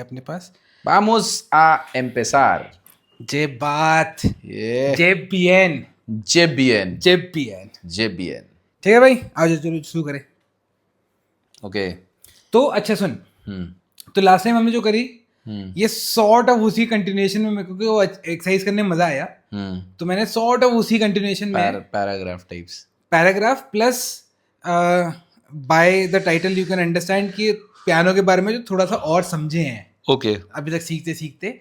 अपने पास। Vamos a empezar. जेब बात, Yeah. जेब बीएन, Jeb bien. जेब बीएन। Jeb bien. ठीक है भाई, आओ चलो शुरू करें। Okay. तो अच्छा सुन, तो लास्ट टाइम हमने जो करी ये सॉर्ट ऑफ उसी कंटिन्यूएशन में, मेरे को एक्सरसाइज करने में मजा आया, तो मैंने सॉर्ट ऑफ उसी कंटिन्यूएशन में Paragraph types. Paragraph plus by the title you can understand कि पियानो के बारे में जो थोड़ा सा और समझे हैं Okay. अभी तक सीखते सीखते,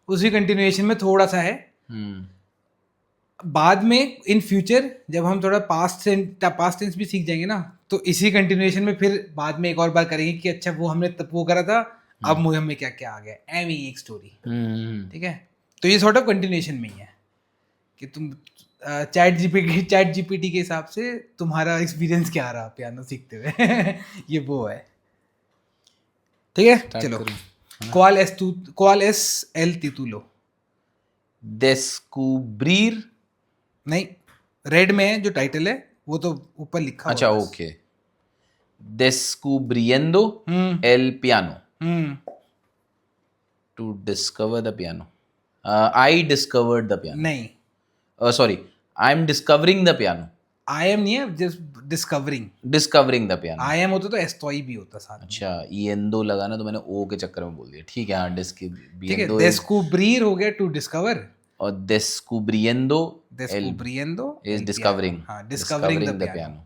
उसी कंटिन्यूएशन में थोड़ा सा है। बाद में इन फ्यूचर जब हम थोड़ा पास्ट टेंस भी सीख जाएंगे ना, तो इसी कंटिन्यूएशन में फिर बाद में एक और बार करेंगे कि अच्छा वो हमने तब वो करा था, अब मुझे हमें क्या क्या आ गया, एम एक स्टोरी। ठीक है, तो ये सॉर्ट ऑफ कंटिन्यूएशन में ही है कि तुम चैट जीपीटी के हिसाब से तुम्हारा एक्सपीरियंस क्या रहा पियानो सीखते हुए ये वो है। ठीक है, चलो। ¿Cuál es el título? Descubrir. नहीं, रेड में जो टाइटल है वो तो ऊपर लिखा अच्छा, हुआ है। okay. Descubriendo el piano. To discover the piano. I discovered the piano. नहीं, Sorry. I'm discovering the piano. I am नहीं है, just discovering. Discovering the piano. I am होता तो एस्तोई भी होता साथ में। अच्छा, ईएनदो लगाना तो मैंने ओ के चक्कर में बोल दिया। ठीक है, हाँ, ठीक है, descubrir हो गया टू डिस्कवर, और descubriendo is discovering. हाँ, discovering the piano।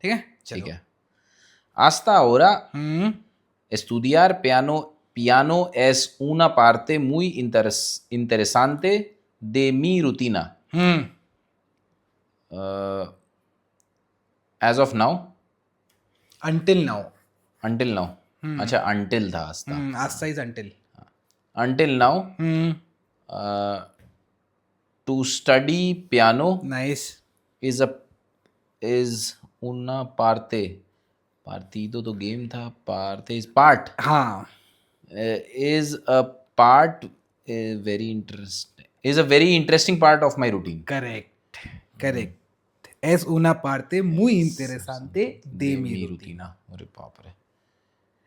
ठीक है, ठीक चलो। है। Hasta ahora estudiar piano es una parte muy interesante de mi rutina. As of now. until now अच्छा, until था hasta. hasta is Until now to study piano nice is una parte. Partido तो game था, parte is part. हाँ, is a part is a very interesting part of my routine. Correct es una parte muy interesante de mi rutina। अरे बाप रे।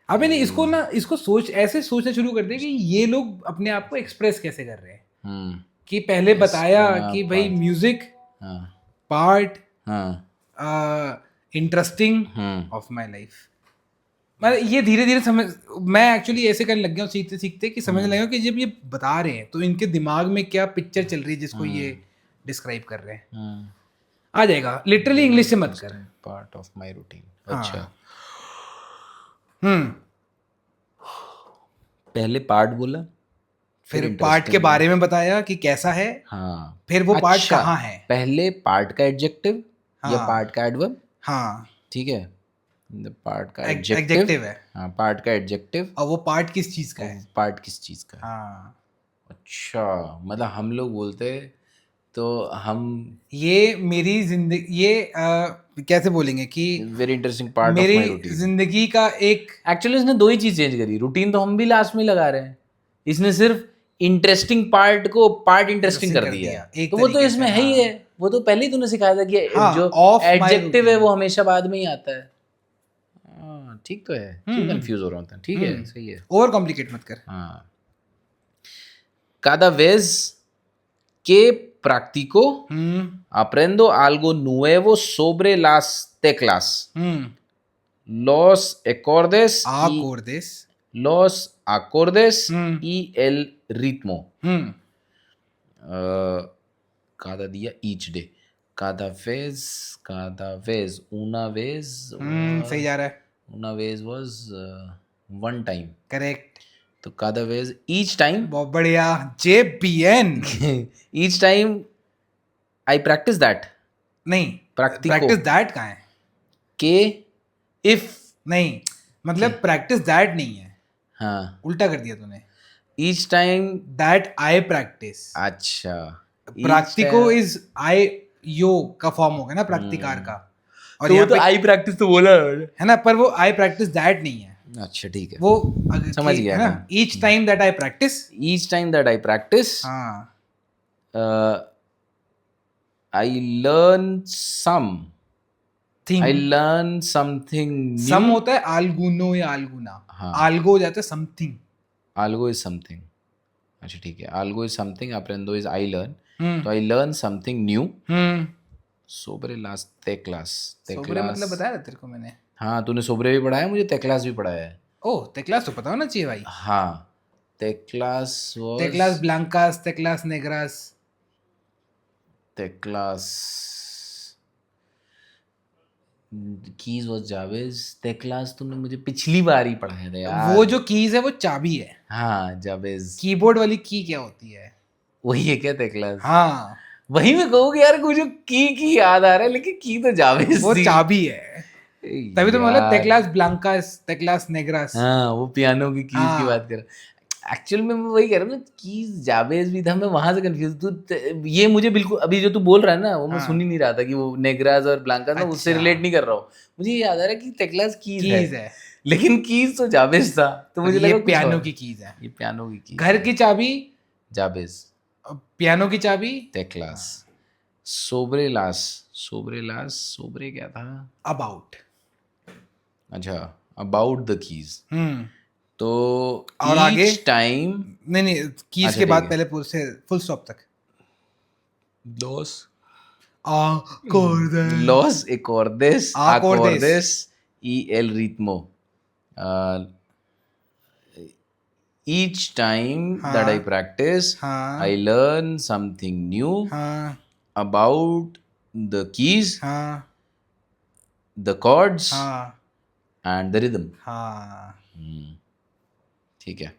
अबे नहीं, इसको ऐसे सोचना शुरू कर दे कि ये लोग अपने आप को एक्सप्रेस कैसे कर रहे हैं। कि पहले बताया कि भाई music part interesting of my life. मतलब ये धीरे धीरे समझ, मैं एक्चुअली ऐसे करने लग गया हूँ सीखते सीखते कि समझने लगा कि जब ये बता रहे हैं तो इनके दिमाग में क्या पिक्चर चल रही है जिसको ये डिस्क्राइब कर रहे हैं। आ जाएगा, लिटरली इंग्लिश से मत कर। Part of my routine. अच्छा, पहले पार्ट बोला, फिर पार्ट के बारे में बताया कि कैसा है। हाँ, फिर वो पार्ट कहाँ है। पहले पार्ट का एडजेक्टिव या पार्ट का एडवर्ब। हाँ, ठीक है, पार्ट का एडजेक्टिव है। हाँ, पार्ट का एडजेक्टिव। और वो पार्ट किस चीज का है। पार्ट किस चीज का है। हाँ, अच्छा, मतलब हम लोग बोलते हैं तो हम ये मेरी जिंदगी, ये कैसे बोलेंगे कि very interesting part of my routine, मेरी जिंदगी का एक। एक्चुअली इसने दो ही चीज चेंज करी, रूटीन तो हम भी लास्ट में लगा रहे हैं, इसने सिर्फ इंटरेस्टिंग पार्ट को पार्ट इंटरेस्टिंग कर दिया। तो वो तो इसमें है ही है, वो तो पहले ही तूने सिखाया था कि जो एडजेक्टिव है वो हमेशा बाद में ही आता है। ठीक तो है, क्यों कंफ्यूज हो रहा था। ठीक है, सही है, ओवर कॉम्प्लिकेट मत कर। हाँ। Cada vez que practico, aprendo algo nuevo sobre las teclas, los acordes y el ritmo. Cada día, each day. Cada vez, una vez. सही जा रहा है। Una vez was one time. Correct. तो cada vez, each time. बहुत बढ़िया, JPN। each time I practice that. नहीं, practice that कहाँ है। के if नहीं, मतलब प्रैक्टिस दैट नहीं है। हाँ, उल्टा कर दिया तूने। each time that I practice. अच्छा, प्रैक्टिको इज आई यो का फॉर्म होगा ना, प्रैक्टिकार का। और तो वो तो आई प्रैक्टिस तो बोला है ना, पर वो आई प्रैक्टिस दैट नहीं है। अच्छा, ठीक है, वो समझ गया ना। Each time that I practice, हाँ, आई लर्न समथिंग। सम होता है आलगुनो या आलगुना। हाँ, आलगो हो जाता है समथिंग। algo is something. अच्छा ठीक है, algo is something, aprendo is I learn. तो I learn something new. sobre las teclas. सोबरे मतलब बताया तेरे को मैंने. हाँ, तूने सोबरे भी पढ़ाया, मुझे teclas भी पढ़ाया है. ओह, teclas तो पता होना चाहिए भाई. हाँ, teclas was teclas blancas, teclas negras. teclas keys वॉज जावेज. teclas तुमने मुझे पिछली बार ही पढ़ाया था यार. वो जो कीज है वो चाबी है. हाँ, जावेज. कीबोर्ड वाली की क्या होती है? वही है क्या teclas? हाँ, वही मैं कहूँ यार, मुझे की याद आ रहा है, लेकिन की तो जावेज वो थी. चाबी है. तभी तो मतलब teclas blancas, teclas negras. हाँ, वो पियानो की कीज की बात कर रहा. एक्चुअल में मैं वही कह रहा हूँ ना, कीज जावेज भी था, मैं वहां से कंफ्यूज. तू ये मुझे बिल्कुल अभी जो तू बोल रहा है ना, वो मैं सुन ही नहीं रहा था कि वो नेग्रास और ब्लांकास ना, उससे रिलेट नहीं कर रहा हूँ. मुझे ये याद आ रहा है कि टेक्लास कीज है, लेकिन कीज तो जावेज था. तो मुझे लगा पियानो की कीज है. ये पियानो की कीज. घर की चाबी जावेज, पियानो की चाबी टेक्लास. सोब्रेलास, सोब्रे क्या था? अबाउट. अच्छा, अबाउट द कीज. तो और आगे टाइम नहीं कीज के बाद पहले पूरे से फुल स्टॉप तक. los acordes y el ritmo. Each time that I practice, I learn something new about the keys, the chords and the rhythm. ठीक है.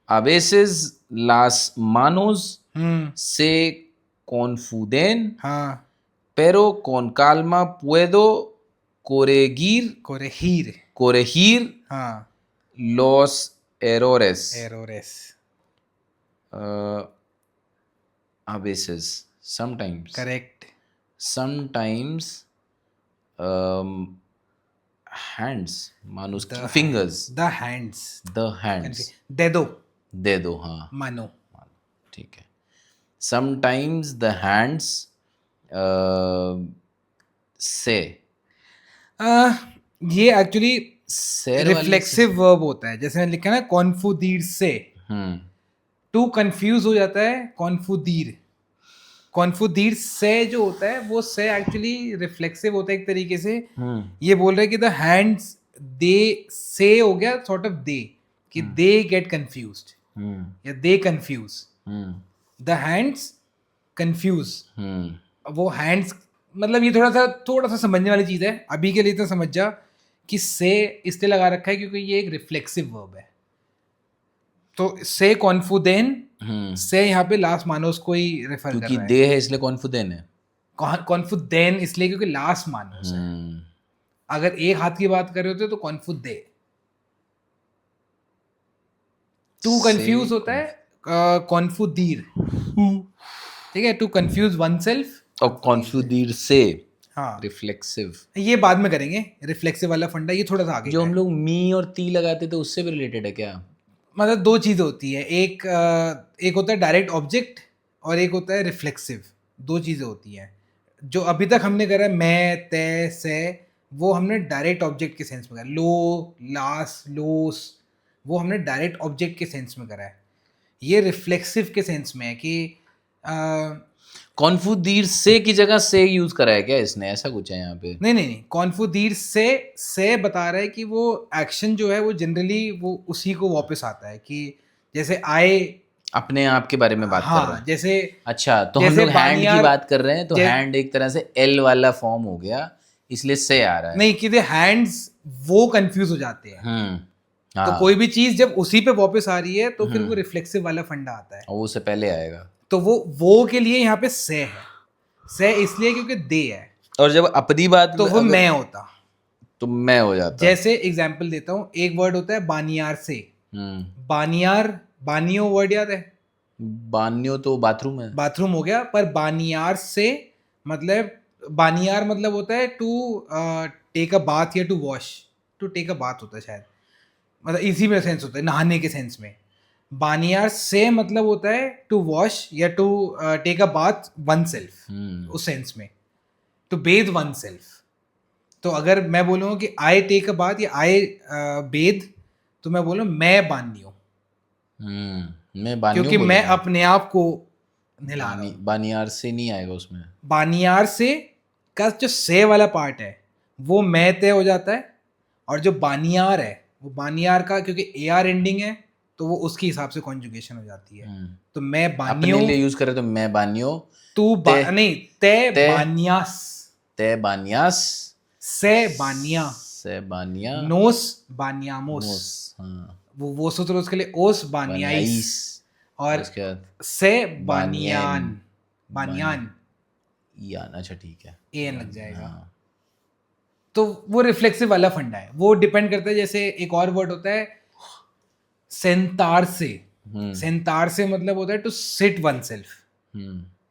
A veces las manos se confuden, pero con calma puedo corregir los errores. A veces, sometimes. Correct. Sometimes hands, manos, fingers. The hands. Dedo, हाँ. mano. ठीक है. Sometimes the hands say. ये actually reflexive verb होता है. जैसे मैंने लिखा ना कॉन्फुदीर से, टू कंफ्यूज हो जाता है. कॉन्फुदीर से जो होता है वो से एक्चुअली रिफ्लेक्सिव होता है एक तरीके से. ये बोल रहे हैं कि द हैंड्स दे से हो गया सॉर्ट ऑफ दे, कि दे गेट कंफ्यूज्ड या दे कंफ्यूज. The hands confuse. वो हैंड्स मतलब ये थोड़ा सा समझने वाली चीज है. अभी के लिए तो समझ जा कि से इसलिए लगा रखा है क्योंकि ये एक रिफ्लेक्सिव वर्ब है. तो से कॉन्फुदेन से यहाँ पे लास्ट मानोस को ही रेफर कर रहा है. क्योंकि दे है इसलिए कॉन्फुदेन है. कॉन्फुदेन इसलिए क्योंकि लास्ट मानोस है. अगर एक हाथ की बात कर रहे होते तो कॉन्फुदे. टू कंफ्यूज होता है कॉन्फुदीर. ठीक है, टू कंफ्यूज वन सेल्फ. और कॉन्फ्यूदीर से रिफ्लेक्सिव, ये बाद में करेंगे. रिफ्लेक्सिव वाला फंडा ये थोड़ा सा आगे. जो हम लोग मी और ती लगाते थे उससे भी रिलेटेड है क्या? मतलब दो चीज़ होती है. एक होता है डायरेक्ट ऑब्जेक्ट और एक होता है रिफ्लेक्सिव. दो चीज़ें होती हैं. जो अभी तक हमने करा है मैं, तय, से, वो हमने डायरेक्ट ऑब्जेक्ट के सेंस में करा. लो, लास, लोस, वो हमने डायरेक्ट ऑब्जेक्ट के सेंस में करा है. ये रिफ्लेक्सिव के सेंस में है कि कॉन्फुदीर से की जगह से यूज करा है क्या इसने? ऐसा कुछ है यहाँ पे? नहीं. कॉन्फुदीर से बता रहा है कि वो एक्शन जो है वो जनरली वो उसी को वापस आता है. कि जैसे आए अपने आप के बारे में बात कर रहे हैं. जैसे अच्छा, तो हम लोग हैंड की बात कर रहे हैं, तो हैंड एक तरह से एल वाला फॉर्म हो गया, इसलिए से आ रहा है. नहीं, कि हैंड्स वो कंफ्यूज हो जाते हैं. तो कोई भी चीज जब उसी पे वापस आ रही है तो फिर वो रिफ्लेक्सिव वाला फंडा आता है. वो उससे पहले आएगा. तो वो के लिए यहाँ पे से है. से इसलिए क्योंकि दे है. और जब अपनी बात तो वो मैं होता, तो मैं हो जाता. जैसे एग्जाम्पल देता हूँ, एक वर्ड होता है बानियार से. बानियो वर्ड याद है? बानियो तो बाथरूम है. बाथरूम हो गया. पर बानियार से मतलब, बानियार मतलब होता है टू टेक अ बाथ या to wash. To take a bath होता है शायद, मतलब इसी में सेंस होता है, नहाने के सेंस में. बानियार से मतलब होता है टू वॉश या to take a bath oneself, उस सेंस में, टू बेद वन सेल्फ. तो अगर मैं बोलूँ कि आई टेक अ बाथ या आई बेद, तो मैं बोलूँ मैं बानियो. मैं बानियों क्योंकि मैं अपने आप को निला रहा हूँ। बानियार से नहीं आएगा उसमें। बानियार से का जो से वाला पार्ट है वो मैं तय हो जाता है, और जो बानियार है वो बानियार का क्योंकि ए आर एंडिंग है तो वो उसके हिसाब से कॉन्जुगेशन हो जाती है। तो मैं बानियो अपने लिए यूज करे तो मैं बानियो, तू नहीं ते बानियास, ते बानियास, से बानिया, से बानिया, नोस बानियामोस, हाँ वो सूत्र उसके लिए ओस बानियाइस, और उसके बाद से बानियान, बानियान यान, अच्छा ठीक है, एन लग जाएगा। तो वो रिफ्लेक्सिव वाला फंडा है, वो डिपेंड करता है। जैसे एक और वर्ड होता है सेंतार से, सेंतार से मतलब होता है टू सिट वन सेल्फ।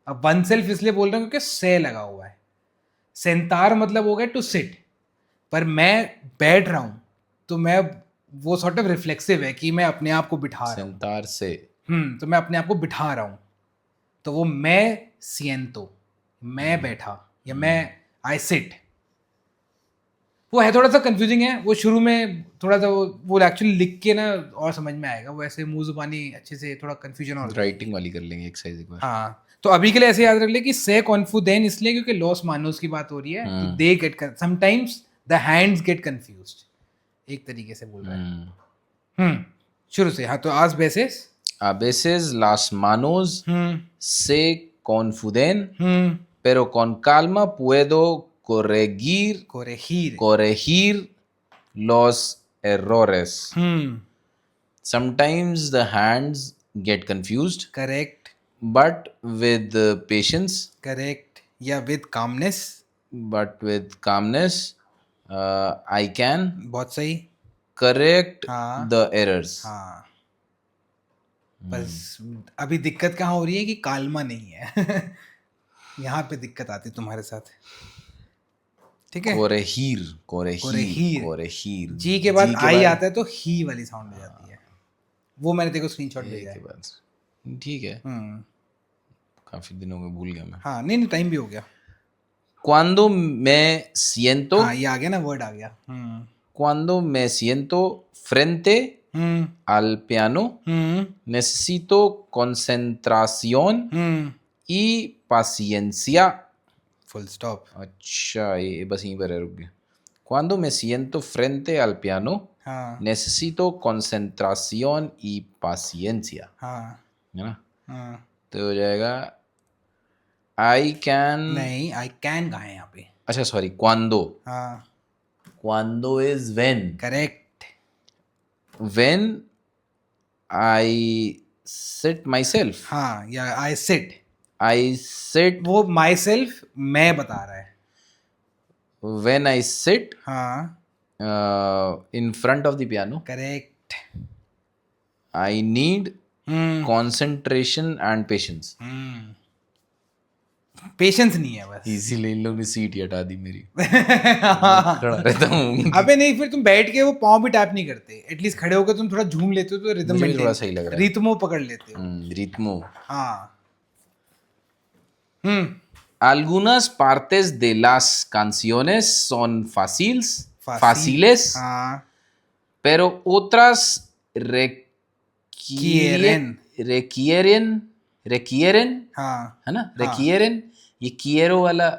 अब वन सेल्फ इसलिए बोल रहा हूँ क्योंकि से लगा हुआ है। सेंतार मतलब हो गया टू सिट, पर मैं बैठ रहा हूँ तो मैं वो सॉर्ट ऑफ रिफ्लेक्सिव है कि मैं अपने आप को बिठा रहा हूँ। सेंतार से तो मैं अपने आप को बिठा रहा हूँ, तो वो मैं सिएंतो, मैं बैठा, या मैं आई सिट। वो है थोड़ा सा कंफ्यूजिंग है, वो शुरू में थोड़ा सा वो एक्चुअली लिख के ना और समझ में आएगा। वो ऐसे मुंह जुबानी अच्छे से थोड़ा कंफ्यूजन और राइटिंग वाली कर लेंगे एक्सरसाइज एक बार। हाँ, तो अभी के लिए ऐसे याद रख ले कि से कॉन्फुदेन इसलिए क्योंकि लॉस मानोस की बात हो रही है, तो they get sometimes the hands gate confused, एक तरीके से बोल रहा है। शुरू से हाँ, तो आज basis a veces las manos se confuden, pero con calma puedo corregir los errores. Sometimes the hands get confused. Correct. But with patience. Correct. या with calmness. But with calmness, I can. बहुत सही. Correct the errors. हाँ. बस अभी दिक्कत कहाँ हो रही है कि कालमा नहीं है। यहाँ पे दिक्कत आती तुम्हारे साथ, ठीक है। कोरेहीर जी के बाद आई आता है तो ही वाली साउंड हो जाती है। वो मैंने देखो स्क्रीनशॉट भेजा है। ठीक है, काफी दिनों में भूल गया मैं। हाँ नहीं टाइम भी हो गया। Cuando me siento, हाँ ये आ गया ना, वर्ड आ गया। Cuando me siento frente al piano, necesito concentración y paciencia. Full stop. अच्छा, ये बस यहीं पर रुक गया। Cuando me siento frente al piano, necesito concentración y paciencia. है ना? तो हो जाएगा I can. नहीं, I can कहाँ है यहाँ पे? अच्छा sorry, cuando. Cuando is when. Correct. When I sit myself. हाँ, या I sit. I sit. वो myself मैं बता रहा है. When I sit. हाँ. In front of the piano. Correct. I need concentration and patience. Patience नहीं है बस। इसीलिए इन लोग ने सीट ही हटा दी मेरी। खड़ा रहता हूँ। अबे नहीं, फिर तुम बैठ के वो पाँव भी टैप नहीं करते, एटलीस्ट खड़े होकर तुम थोड़ा झूम लेते हो तो रिदम में थोड़ा सही लग रहा है। रिथमो पकड़ लेते हो। रिथमो। हाँ। Algunas partes de las canciones son fáciles, pero otras requieren, है ना, requieren, ये quiero वाला,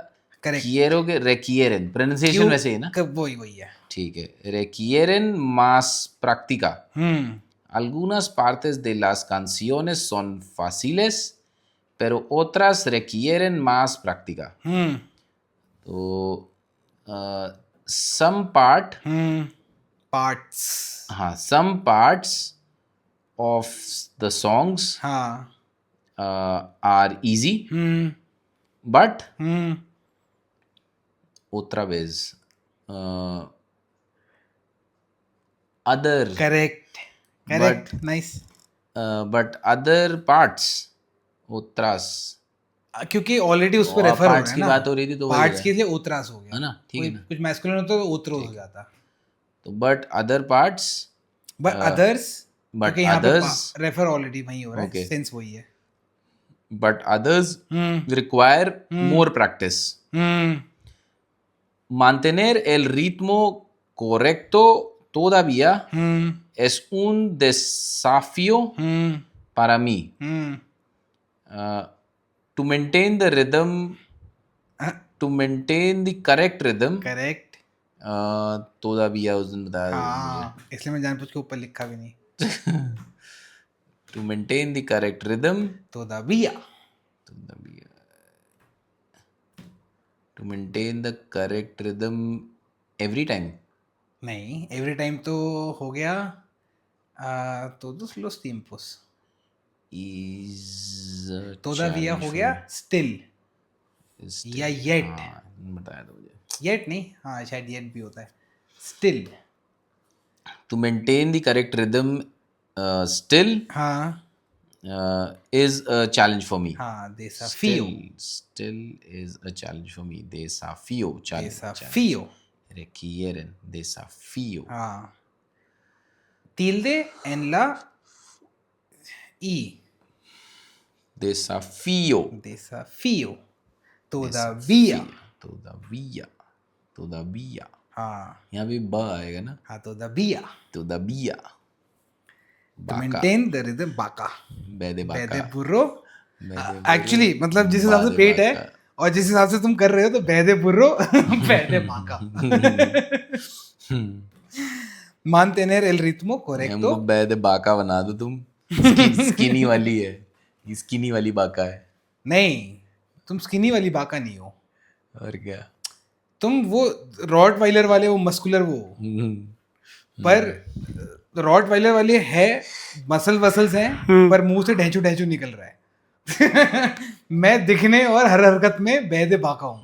quiero के requieren, pronunciation वैसे ही ना, वही है, ठीक है, requieren más práctica. Algunas partes de las canciones son fáciles, pero otras requieren más práctica. तो some parts of the songs are easy, but otra vez other. Correct, nice. But other parts, otras, क्योंकि already उस पर refer हो रहा है ना, बात हो रही थी तो पार्ट्स के लिए ओत्रास हो गया, है ना, ठीक है ना, कुछ मैस्कुलिन होता तो ओत्रोस हो जाता। तो but other parts, but others refer already वही हो रहा है, सेंस वही है। But others require more practice. Mantener el ritmo correcto todavía es un desafío para mí to maintain the rhythm, to maintain the correct rhythm. Correct. todavía उस दिन बताया हाँ, इसलिए मैं जानबूझ के ऊपर लिखा भी नहीं। to maintain the correct rhythm, todavía to maintain the correct rhythm every time. नहीं, एवरी टाइम तो हो गया, todos los tiempos। is a todavía challenge हो for गया me. still Is या still- yet। हाँ, बताया था मुझे. yet नहीं, हाँ शायद yet भी होता है। still, To maintain the correct rhythm still हाँ is a challenge for me. हाँ, desafío, Still is a challenge for me. Desafío, challenge. desafío, Requieren, desafío. हाँ, tilde en la i, Desafío. desafío, todavía, Todavía. हाँ यहाँ भी ब आएगा ना. हाँ, todavía, Todavía. to maintain the rhythm, बाका, Bede बेदे baka. बुर्रो। Bede एक्चुअली मतलब जिस हिसाब से बादे पेट है बाका. और जिस हिसाब से तुम कर रहे हो तो बेदे बुर्रो बेदे बाका। mantener el ritmo correcto, हमको बेदे बाका बना दो तुम. स्किनी वाली है. ये स्किनी वाली बाका है. नहीं तुम स्किनी वाली बाका नहीं हो, और क्या. तुम वो रॉट वाइलर वाले, वो मस्कुलर वो, पर रॉट वाइलर वाले है, मसल वसल्स हैं पर मुंह से ढेंचू ढेंचू निकल रहा है। मैं दिखने और हर हरकत में बेदे बाका हूँ।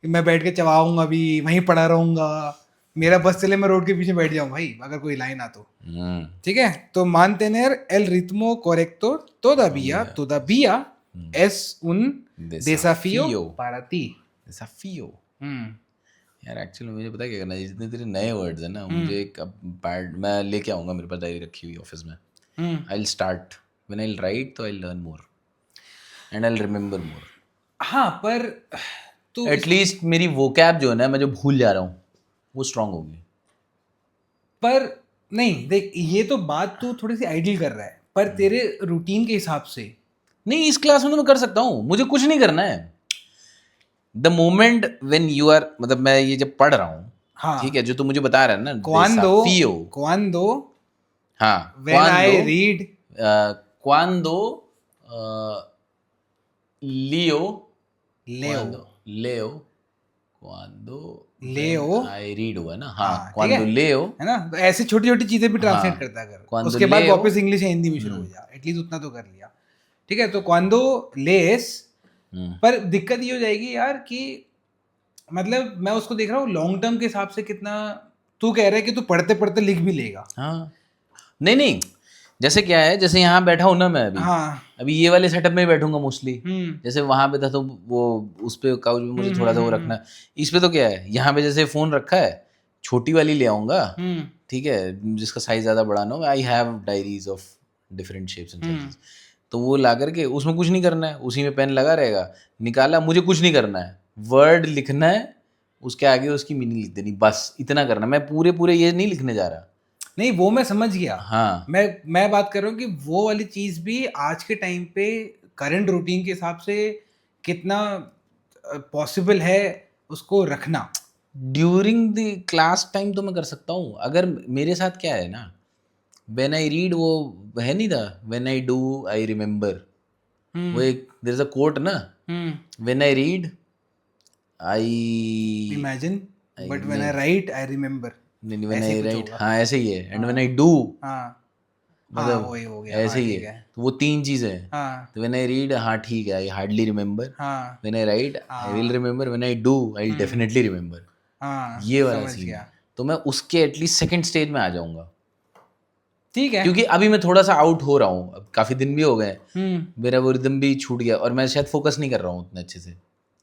मैं बैठ के चबाऊंगा भी, वहीं पड़ा रहूंगा, मेरा बस चले मैं रोड के पीछे बैठ जाऊं भाई अगर कोई लाइन आ तो, ठीक है। तो mantener el ritmo correcto todavía es un desafío para ti। desafío. यार एक्चुअली मुझे पता है क्या करना है, जितने तेरे नए वर्ड्स हैं ना, मुझे एक पैड मैं लेके आऊंगा, मेरे पास डायरी रखी हुई ऑफिस में. I will start when I will write, तो I learn more and I will remember more. हाँ पर तो एटलीस्ट मेरी वोकैब जो है ना, मैं जो भूल जा रहा हूँ वो स्ट्रांग होगी. पर नहीं देख, ये तो बात तू थोड़ी सी आइडियल कर रहा है, पर तेरे रूटीन के हिसाब से नहीं, इस क्लास में तो मैं कर सकता हूँ, मुझे कुछ नहीं करना है. The moment when you are, मतलब मैं ये जब पढ़ रहा हूँ, हाँ ठीक है, जो तू मुझे बता रहा है ना, cuando हाँ, when I read cuando leo I read हुआ ना, हाँ, हाँ, cuando leo है ना, तो ऐसे छोटी छोटी चीजें भी ट्रांसलेट करता है अगर, cuando उसके बाद leo, वापस इंग्लिश या हिंदी में शुरू हो जा, एटलीस्ट उतना तो कर लिया, ठीक है। तो cuando lees, पर दिक्कत ये हो जाएगी यार कि मतलब मैं उसको देख रहा हूँ लॉन्ग टर्म के हिसाब से कितना, तू कह रहा है कि तू पढ़ते पढ़ते लिख भी लेगा। हाँ, नहीं, जैसे क्या है, जैसे यहाँ बैठा हूँ ना मैं अभी, हाँ अभी ये वाले सेटअप में ही बैठूंगा मोस्टली. जैसे वहां पे था तो वो उस पे काउच पे मुझे थोड़ा सा वो रखना है. इस पे तो क्या है, यहाँ पे जैसे फोन रखा है, छोटी वाली ले आऊंगा, ठीक है, जिसका साइज ज्यादा बड़ा ना हो. I have diaries of different shapes and sizes, तो वो ला करके उसमें कुछ नहीं करना है, उसी में पेन लगा रहेगा, निकाला, मुझे कुछ नहीं करना है, वर्ड लिखना है, उसके आगे उसकी मीनिंग लिख देनी, बस इतना करना. मैं पूरे ये नहीं लिखने जा रहा. नहीं वो मैं समझ गया, हाँ, मैं बात कर रहा हूँ कि वो वाली चीज भी आज के टाइम पे करंट रूटीन के हिसाब से कितना पॉसिबल है उसको रखना. ड्यूरिंग द क्लास टाइम तो मैं कर सकता हूँ. अगर मेरे साथ क्या है ना, व्हेन आई रीड, वो है नहीं था, when I do I remember, वो एक देयर इज अ कोट ना, when I read I imagine, but when I right I remember. नहीं, व्हेन आई राइट, हाँ ऐसे ही है, एंड व्हेन आई डू, हाँ मतलब वही हो गया, ऐसे ही है. तो वो तीन चीजें हैं. हाँ तो व्हेन आई रीड, हाँ ठीक है, आई हार्डली रिमेम्बर. हाँ when I right I will remember. When I do I will definitely remember. हाँ ये वाला समझ सीन गया. है. तो मैं उसके एटलीस्ट सेकंड स्टेज में आ जाऊंगा, ठीक है, क्योंकि अभी मैं थोड़ा सा आउट हो रहा हूँ, अब काफी दिन भी हो गए, मेरा वो रिदम भी छूट गया, और मैं शायद फोकस नहीं कर रहा हूँ उतने अच्छे से.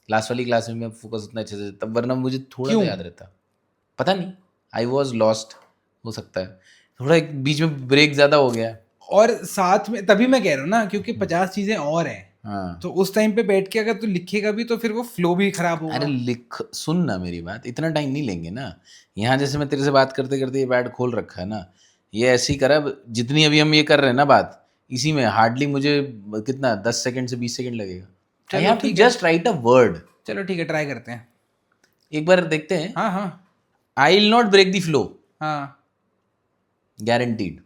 लास्ट वाली क्लास में मैं फोकस उतना अच्छे से, तब वरना मुझे थोड़ा सा याद रहता, पता नहीं, आई वॉज लॉस्ट, हो सकता है थोड़ा एक बीच में ब्रेक ज्यादा हो गया. और साथ में तभी मैं कह रहा हूँ ना, क्योंकि 50 चीजें और हैं. हाँ, तो उस टाइम पे बैठ के अगर तू लिखेगा भी तो फिर वो फ्लो भी खराब होगा. अरे सुन ना मेरी बात, इतना टाइम नहीं लेंगे ना. यहाँ जैसे मैं तेरे से बात करते करते ये पैड खोल रखा है ना, ये ऐसी करा, जितनी अभी हम ये कर रहे हैं ना बात, इसी में हार्डली मुझे कितना 10 सेकंड से 20 सेकंड लगेगा। I have to just write a word. चलो ठीक है, ट्राई करते हैं, एक बार देखते हैं। हाँ हाँ I will not break the flow, हाँ गारंटीड।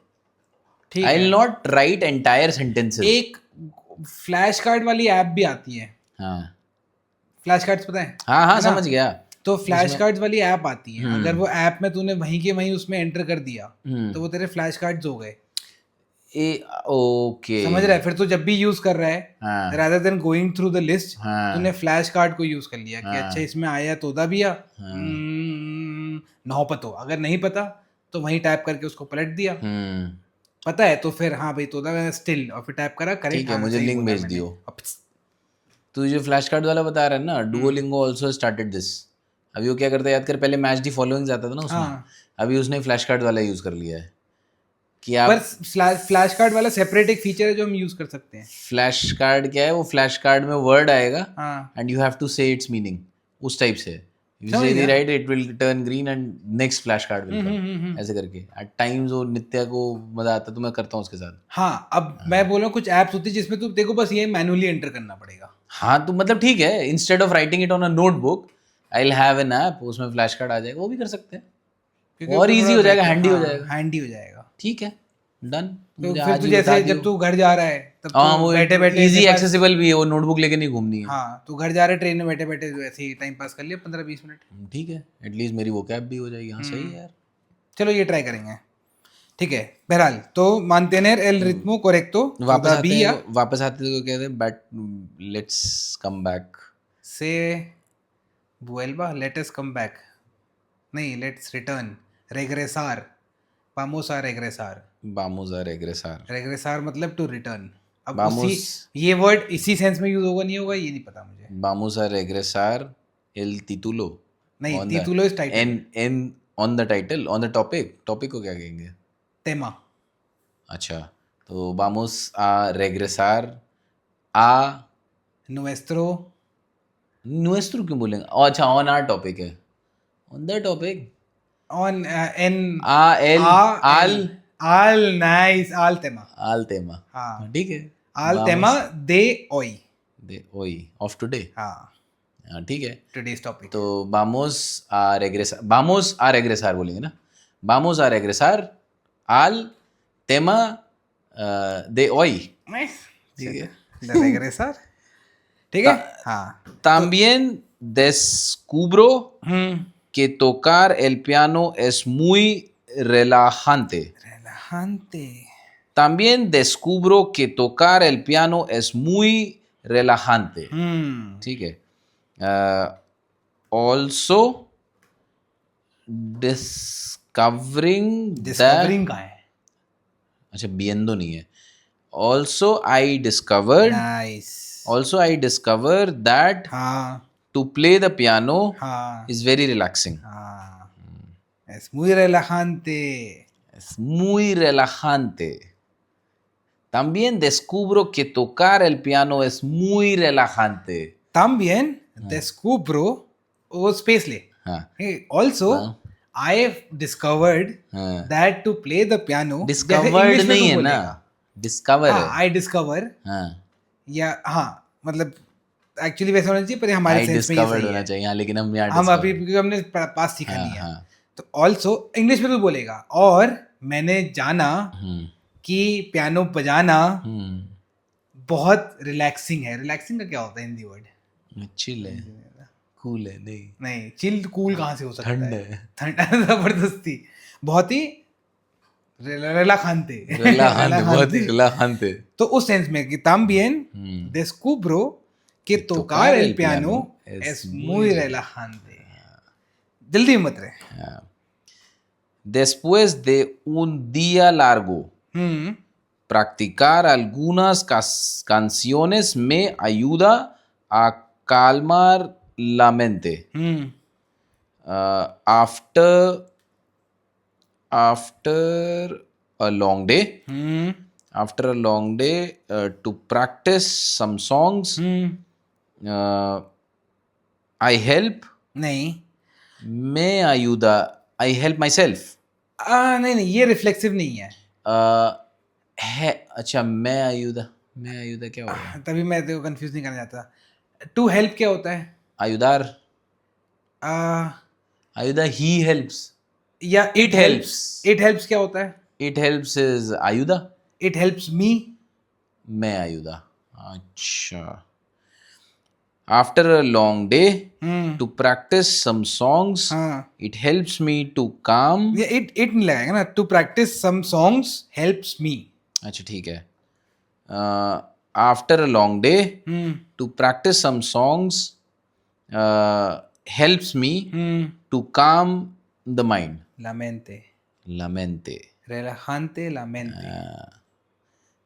ठीक आई है। Will not write entire sentences. एक फ्लैश कार्ड वाली ऐप भी आती है, हाँ फ्लैश कार्ड्स पता है? हाँ हाँ है ना? समझ गया। तो फ्लैश कार्ड्स वाली ऐप आती है, अगर वो ऐप में तूने वहीं के वहीं उसमें एंटर कर दिया तो वो तेरे फ्लैश कार्ड्स हो गए। ओके समझ रहा है? फिर तो जब भी यूज कर रहा है, हाँ rather than going through the list, हाँ तूने फ्लैश कार्ड को यूज कर लिया कि हाँ। अच्छा इसमें आया तोता बिया, नौपतो, अगर नहीं पता तो वहीं टाइप करके उसको पलट दिया, पता है तो फिर हाँ भाई तोता स्टिल, और फिर टाइप करा करेक्ट। ठीक है, मुझे लिंक भेज दियो। तू जो फ्लैश कार्ड वाला बता रहा है ना, डुओलिंगो आल्सो स्टार्टेड दिस। अभी वो क्या करता है याद कर, पहले मैच दी फॉलोइंग्स आता था ना उसमें, अभी उसने फ्लैश कार्ड वाला यूज कर लिया है कि आप। पर फ्लैश कार्ड वाला सेपरेट एक फीचर है जो हम यूज कर सकते हैं। फ्लैश कार्ड क्या है, वो फ्लैश कार्ड में वर्ड आएगा हाँ एंड यू हैव टू से इट्स मीनिंग, उस टाइप से। यू समझ से द गया। Right, it will turn green and next flash card will come, ऐसे करके। एट टाइम्स वो नित्या को मजा आता है तो मैं करता हूँ उसके साथ। हाँ अब मैं बोल रहा हूँ कुछ ऐप्स होती है जिसमें तू देखो बस ये मैनुअली एंटर करना पड़ेगा। हाँ तो मतलब ठीक है, instead of writing it on a notebook, I will have an app, उसमें फ्लैश कार्ड आ जाएगा, वो भी कर सकते हैं और इजी हो जाएगा, हैंडी हो जाएगा। हैंडी हो जाएगा, ठीक है, डन। तो फिर तू जैसे जब तू घर जा रहा है तब हाँ, तू वो बैठे बैठे इजी एक्सेसिबल भी है, वो नोटबुक लेके नहीं घूमनी है। हाँ तू घर जा रहे ट्रेन में बैठे बैठे ऐसे ही टाइम पास कर लिया 15-20 मिनट। ठीक है, एटलीस्ट मेरी वो कैब भी हो जाएगी। हाँ सही है यार। चलो ये ट्राई करेंगे, ठीक है। बहरहाल तो mantener el ritmo correcto वापस आते तो कहते हैं बट लेट्स कम बैक से vuelva, let us come back, नहीं let's return, regresar, vamos a regresar, vamos a regresar, regresar मतलब to return। अब Vamos- उसी ये वर्ड इसी सेंस में यूज होगा नहीं होगा ये नहीं पता मुझे। vamos a regresar el título, नहीं on the- título is title, en on the title, on the topic को क्या कहेंगे? tema, अच्छा, तो vamos a regresar a nuestro क्यों बोलेंगे? अच्छा, on our topic है, on the topic, on en al nice al tema, हाँ ठीक है, al tema de hoy, of today, हाँ ठीक है, today's topic। तो vamos a regresar बोलेंगे ना, vamos a regresar al tema de hoy, ठीक है, de regresar, ठीक है हाँ। también descubro que tocar el piano es muy relajante. También descubro que tocar el piano es muy relajante. ठीक है। Also discovering कहाँ है? अच्छा viendo नहीं है। Also I discovered that हाँ to play the piano हाँ is very relaxing. हाँ es muy relajante, Es muy relajante. También descubro que tocar el piano es muy relajante. también descubro वो space ले, हाँ also I have discovered हाँ that to play the piano, discovered नहीं है ना, discover है। I discover हाँ या हाँ मतलब एक्चुअली वैसा होना चाहिए पर हमारे आई सेंस में ये डिस्कवर्ड सही होना है। चाहिए, हाँ, लेकिन हम यहाँ हम अभी discovered। क्योंकि हमने पास सीखा नहीं है, हाँ तो ऑल्सो इंग्लिश में तो बोलेगा और मैंने जाना कि पियानो बजाना बहुत रिलैक्सिंग है। रिलैक्सिंग का क्या होता है हिंदी वर्ड? चिल है, कूल है। नहीं चिल कूल कहाँ से हो सकता ठंड है? ठंड जबरदस्ती, बहुत ही रिलैक्सांते बहुत ही रिलैक्सांते। तो उस सेंस में कि también descubro que tocar el piano es muy relajante। जल्दी मत रहे। Después de un día largo, practicar algunas canciones me ayuda a calmar la mente. After a long day, to practice some songs, I help. नहीं, Me ayuda. I help myself. नहीं नहीं, ये reflexive नहीं है। है अच्छा, मैं आयुधा क्या होगा? तभी मैं तेरे को कंफ्यूज नहीं करना चाहता। टू हेल्प क्या होता है? आयुधार, आ, आयुधा ही हेल्प्स, या इट हेल्प्स, इट हेल्प्स क्या होता है? इट हेल्प्स इज आयुधा, इट हेल्प्स मी। मैं आयुधा। अच्छा, after a long day to practice some songs, हाँ, it helps me to calm. ये इट नहीं लगाएगा ना, to practice some songs helps me. अच्छा ठीक है, after a long day to practice some songs helps me to calm the mind. lamente, Lamente. relajante, lamente.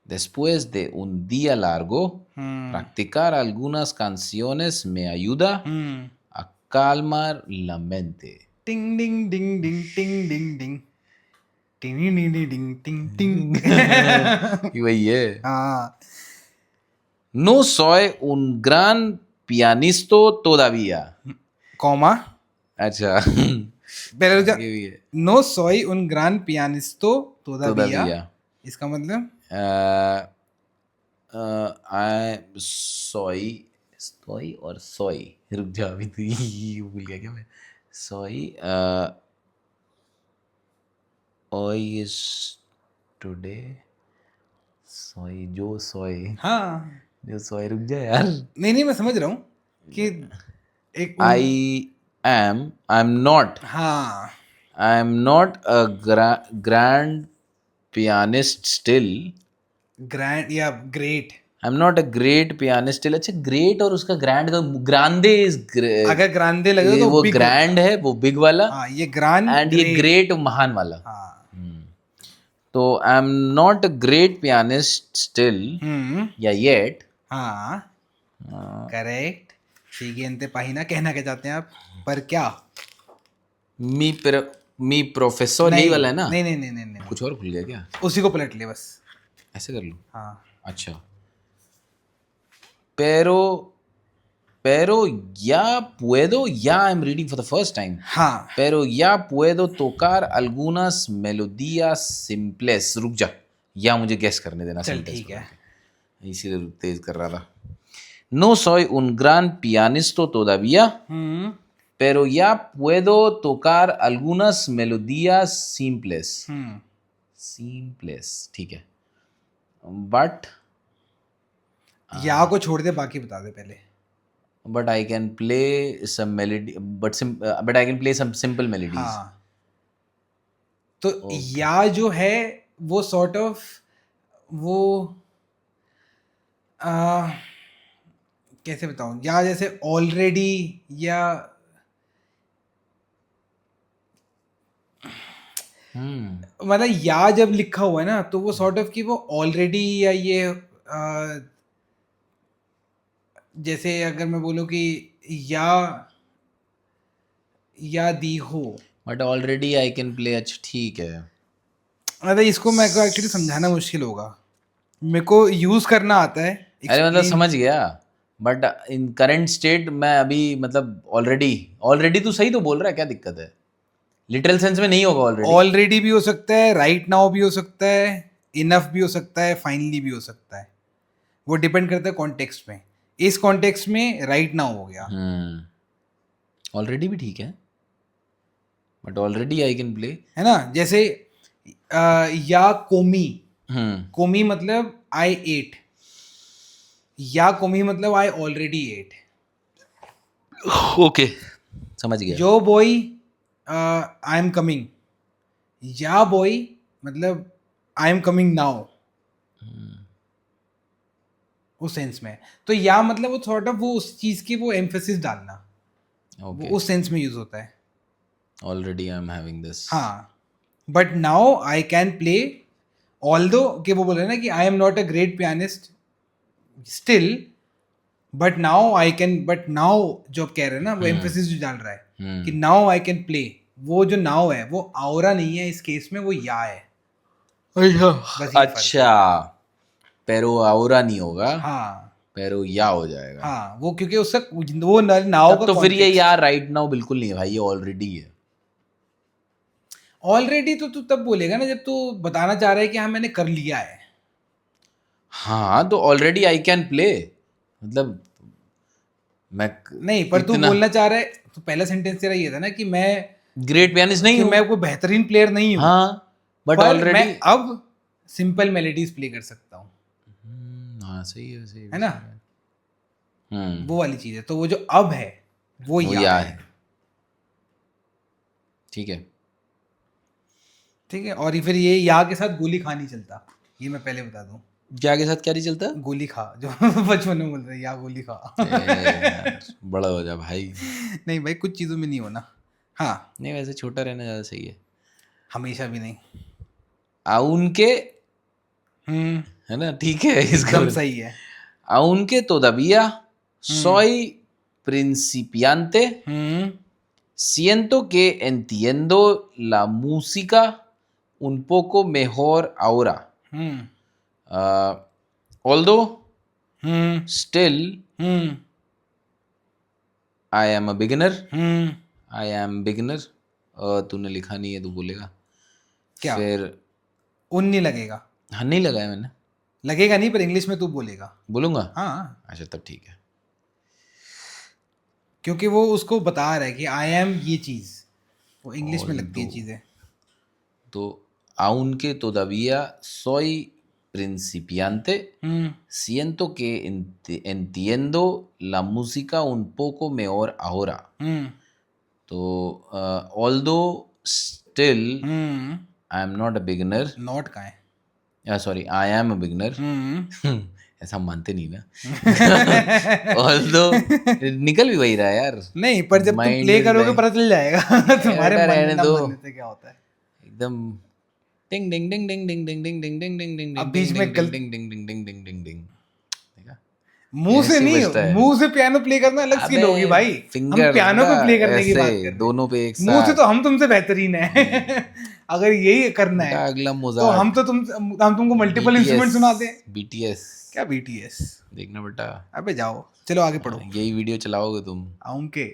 Después de un día largo, practicar algunas canciones me ayuda a calmar la mente. Ding ding ding ding ding ding ding. Ding ding ding ding ding ding. Y वही है। हाँ, No soy un gran pianista todavía. Comma अच्छा पहले रुक जा। ये भी है। No soy un gran pianisto todavía. Todavía. इसका मतलब I soy और soy, रुक जा अभी तो ये भूल गया क्या मैं। soy hoy is today, soy जो soy, हाँ, जो soy, रुक जा यार। नहीं नहीं, मैं समझ रहा हूँ कि एक I'm not, हाँ, I'm not a grand pianist still, grand या ग्रेट। I'm not a great pianist still। अच्छा ग्रेट और उसका ग्रैंड का ग्रांदे इज, अगर ग्रांदे लगे तो वो big ग्रैंड है, वो बिग वाला, हाँ, ये ग्रांड एंड ये ग्रेट महान वाला। हाँ, तो आई am not a great pianist still या येट। हाँ, करेक्ट। सीगेंते पाहिना कहना क्या चाहते हैं आप, पर क्या? मी प्रोफेसर यही वाला है ना? नहीं नहीं नहीं नहीं नहीं, कुछ और खुल गया क्या? उसी को पलट ले बस। ऐसे कर लूं? हाँ, अच्छा, pero pero ya puedo, ya I'm reading for the first time, हाँ, pero ya puedo tocar algunas melodías simples। रुक जा, या मुझे गेस करने देना। चल sentence ठीक है। इसीलिए तेज कर रहा था। No soy un gran pianista todavía, pero ya puedo tocar algunas melodías simples। simples ठीक है, but या को छोड़ दे, बाकी बता दे पहले। but I can play some melody, but I can play some simple melodies। हाँ, तो या जो है वो सॉर्ट ऑफ वो कैसे बताऊं, या जैसे ऑलरेडी, या मतलब या जब लिखा हुआ है ना तो वो सॉर्ट ऑफ कि वो ऑलरेडी, या ये जैसे अगर मैं बोलूं कि या दी हो, but already I can play. अच्छा ठीक है, मतलब इसको मेरे को एक्चुअली समझाना मुश्किल होगा, मेरे को यूज करना आता है। अरे मतलब समझ गया, बट इन करंट स्टेट मैं अभी मतलब ऑलरेडी तो सही तो बोल रहा है, क्या दिक्कत है? लिटरल सेंस में नहीं होगा ऑलरेडी। ऑलरेडी भी हो सकता है, राइट नाउ भी हो सकता है, इनफ भी हो सकता है, फाइनली भी हो सकता है। वो डिपेंड करता है कॉन्टेक्स्ट में। इस कॉन्टेक्स्ट में राइट नाउ हो गया। ऑलरेडी भी ठीक है, but already I can play, है ना? जैसे या कोमी, कोमी मतलब आई एट, या कोमी मतलब आई ऑलरेडी एट। ओके समझ गया। जो बॉय आई एम कमिंग, या बॉय मतलब आई एम कमिंग नाउ, उस सेंस में। तो या मतलब वो सॉर्ट ऑफ वो उस चीज की वो एम्फेसिस डालना, वो उस सेंस में यूज होता है। Already I am having this. हाँ, but now I can play, although कि वो बोल रहे हैं ना कि I am not a great pianist still, but now I can, but now जो आप कह रहे हैं ना वो एम्फेसिस जो डाल रहा है कि नाउ आई कैन प्ले, वो जो नाउ है वो आउरा नहीं है इस केस में, वो या है। अच्छा, पेरो आउरा नहीं होगा, हाँ, पेरो या हो जाएगा। हाँ, वो क्योंकि उसका वो नाउ का तो फिर ये यार राइट नाउ बिल्कुल नहीं है भाई, ये ऑलरेडी है। ऑलरेडी तो तू तब बोलेगा ना जब तू बताना चाह रहा है कि हाँ मैंने कर लिया है। हाँ तो ऑलरेडी आई कैन प्ले, मतलब मैं नहीं, पर तू बोलना चाह रहा है, तो पहला सेंटेंस तेरा ये था ना कि मैं ग्रेट पियानिस्ट नहीं कि हूँ। मैं कोई बेहतरीन प्लेयर नहीं हूँ, हाँ बट पर ऑलरेडी मैं अब सिंपल मेलोडीज प्ले कर सकता हूँ, हाँ सही है, सही है ना? वो वाली चीज है। तो वो जो अब है वो या है। ठीक है। ठीक है, और ये फिर ये या के साथ गोली खा नहीं चलता, ये मैं पहले बता दूं। क्या के साथ क्या नहीं चलता? गोली खा, जो बचपन में बोलते हैं या गोली खा। यार, बड़ा हो जा भाई। नहीं भाई, कुछ चीज़ों में नहीं होना। हाँ, नहीं वैसे छोटा रहना ज़्यादा सही है, हमेशा भी नहीं। उनके है ना, ठीक है इसका एकदम सही है। aunque todavía soy principiante, siento que entiendo la música un poco mejor ahora. Although still I am a beginner. I am beginner. तूने लिखा नहीं है, तू बोलेगा क्या? फिर उन नहीं लगेगा। हाँ नहीं लगाया मैंने। लगेगा नहीं, पर इंग्लिश में तू बोलेगा। बोलूंगा? हाँ, अच्छा तब ठीक है, क्योंकि वो उसको बता रहा है कि आई एम ये चीज, वो इंग्लिश में लगती है चीजें। तो aunque todavía soy principiante, siento que entiendo la música un poco mejor ahora. तो although still I am not a beginner. Not कहाँ है? Sorry I am a beginner. ऐसा मानते नहीं ना। Although निकल भी वही रहा है यार। नहीं, पर जब तुम प्ले करोगे पता चल जाएगा तुम्हारे मानने ना मानने से क्या होता है। एकदम टिंग डिंग डिंग डिंग डिंग डिंग डिंग डिंग डिंग डिंग डिंग अब बीच में डिंग डिंग डिंग डिंग डिंग डिंग डिंग डिंग। मुंह से नहीं, मुंह से पियानो प्ले करना अलग स्किल होगी भाई। हम पियानो पे प्ले करने की बात कर रहे हैं, दोनों पे एक साथ। मुंह से तो हम तुमसे बेहतरीन है। अगर यही करना है अगला तो हम तुमको मल्टीपल इंस्ट्रूमेंट सुनाते हैं। बीटीएस क्या बीटीएस? देखना बेटा। अबे जाओ, चलो आगे पढ़ो। यही वीडियो चलाओगे तुम aunque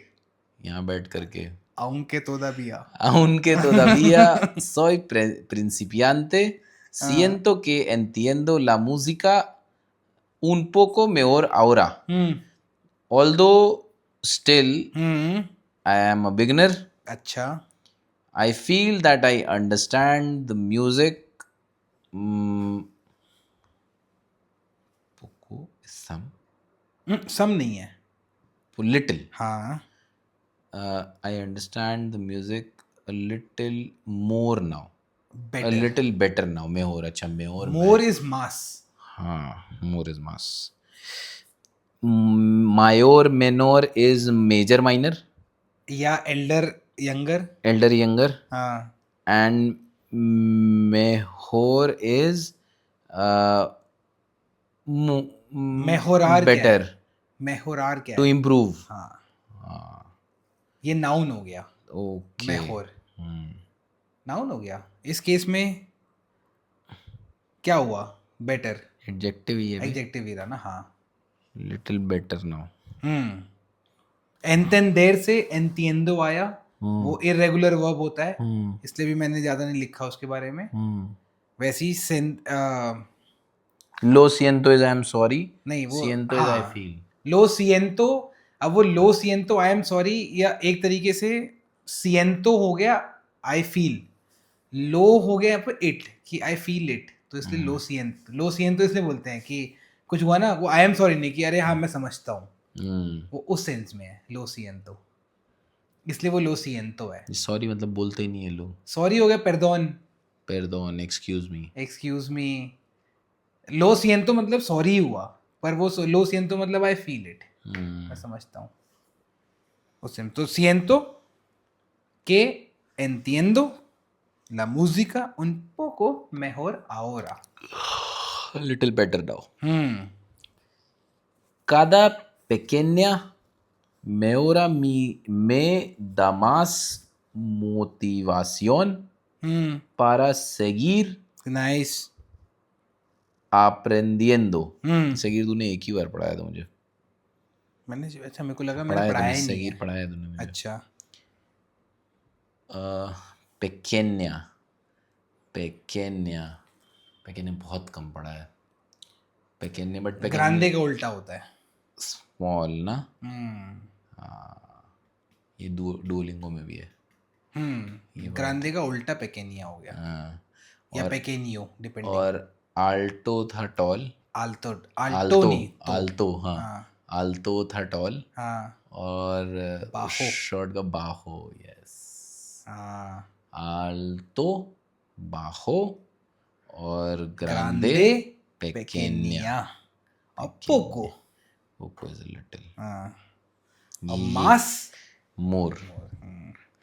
यहाँ बैठ करके। aunque todavía Aunque todavía soy principiante, siento que entiendo la música un poco mejor ahora. Although still I am a beginner. अच्छा, I feel that I understand the music poco some नहीं है, little. हाँ। I understand the music a little more now. Better. A little better now. more अच्छा more. More is mass. हाँ, more is mass. Mayor menor is major minor. या elder younger. Elder younger. हाँ। And mejor is mejorar better. mejorar क्या To है? improve. हाँ, ये noun हो गया। Okay. मेहोर नाउन हो गया। इस केस में क्या हुआ? बेटर एडजेक्टिव ही है, एडजेक्टिव ही था ना। हाँ, लिटिल बेटर नाउ। एंटेंडेर से एंटिएंडो आया, वो इरेगुलर वर्ब होता है, इसलिए भी मैंने ज्यादा नहीं लिखा उसके बारे में। वैसे ही लो सिएंतो इज आई एम सॉरी। नहीं, वो सिएंतो इज आई फील। लो सिएंतो, अब वो लो सिएंतो आई एम सॉरी, या एक तरीके से सिएंतो हो गया आई फील, लो हो गया पर इट, कि आई फील इट, तो इसलिए लो सिएंतो इसलिए बोलते हैं कि कुछ हुआ ना, वो आई एम सॉरी नहीं कि अरे हाँ मैं समझता हूँ, वो उस सेंस में है लो सिएंतो, इसलिए वो लो सिएंतो है। सॉरी मतलब बोलते ही नहीं है लोग। सॉरी हो गया पेर्दोन, पेर्दोन, एक्सक्यूज मी। लो सिएंतो मतलब सॉरी हुआ, पर वो लो सिएंतो मतलब आई फील इट, मैं समझता हूँ उस सेंस। तो सिएंतो que entiendo la música un poco mejor ahora. Little better now. Cada pequeña mejora me da más motivación para seguir Nice. aprendiendo. seguir तूने एक ही बार पढ़ाया था मुझे। मैंने, अच्छा मेरे को लगा मैंने पढ़ाया ही नहीं है। seguir पढ़ाया तूने मुझे। अच्छा। पेकेन्या पेकेन्या पेकेन्या बहुत कम पड़ा है पेकेन्या, बट ग्रांडे का उल्टा होता है स्मॉल ना। हम्म ये डुओलिंगो में भी है। ग्रांडे का उल्टा पेकेनिया हो गया हाँ, या पेकेनियो डिपेंडिंग। और आल्टो था टॉल। आल्टो आल्टो नहीं तो आल्टो हाँ, हाँ आल्टो था टॉल। हाँ और बाहो। शॉर्ट का बाहो, यस। हाँ आल्टो, बाहो और ग्रांडे ग्रांडे पेकेन्या। पेकेनिया और पोको। Poco is little. हाँ और मास मोर।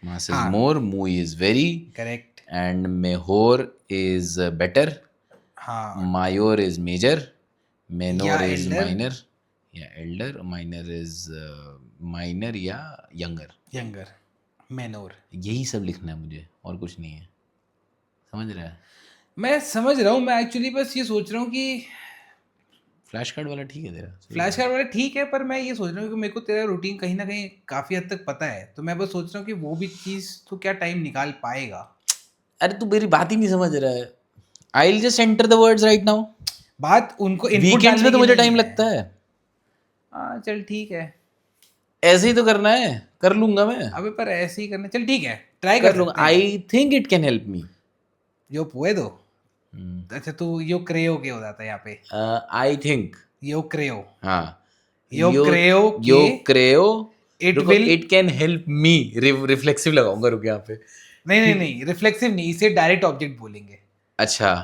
मास इज हाँ मोर, मूई is very, correct. and Mehor is better, हाँ Mayor is major, Menor या is elder minor, या elder, minor is minor या younger। यंगर मेनोर। यही सब लिखना है मुझे, और कुछ नहीं है, समझ रहा है। मैं समझ रहा हूँ, मैं एक्चुअली बस ये सोच रहा हूँ कि फ्लैश कार्ड वाला ठीक है तेरा, फ्लैश कार्ड वाला ठीक है, पर मैं ये सोच रहा हूँ कि मेरे को तेरा रूटीन कहीं ना कहीं काफ़ी हद तक पता है, तो मैं बस सोच रहा हूँ कि वो भी चीज़ तो क्या टाइम निकाल पाएगा। अरे तू मेरी बात ही नहीं समझ रहा है। I'll just enter the words right now। बात उनको इनपुट वीकेंड्स डालने में तो की मुझे नहीं टाइम है। लगता है। हाँ चल ठीक है, ऐसे ही तो करना है, कर लूंगा मैं, अबे पर ऐसे ही करना, चल ठीक है ट्राई कर कर लूंगा। सकते हैं। I think it can help me. यो पुएदो। अच्छा तू यो क्रेयो के हो जाता है यहाँ पे, आई थिंक, यो क्रेयो। हाँ, यो क्रेयो यो के क्रेयो, इट रुको, will. It can help me, reflexive लगाऊंगा, रुक यहाँ पे। नहीं नहीं नहीं रिफ्लेक्सिव नहीं, इसे डायरेक्ट ऑब्जेक्ट बोलेंगे। अच्छा,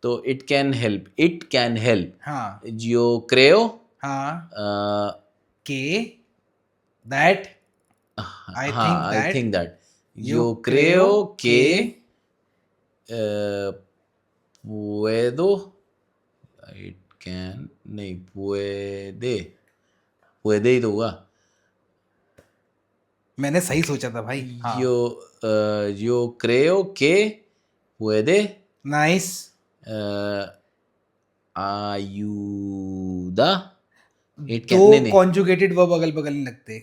तो इट कैन हेल्प हाँ यो क्रेयो हाँ के दैट आई हाँ, think I think that yo यो क्रेयो creo के que puedo, इट कैन नहीं, puede ही तो हुआ। मैंने सही सोचा था भाई। हाँ yo creo que puede nice. ayuda, it दो कैन, नहीं कॉन्जुगेटेड वर्ब अगल बगल नहीं लगते।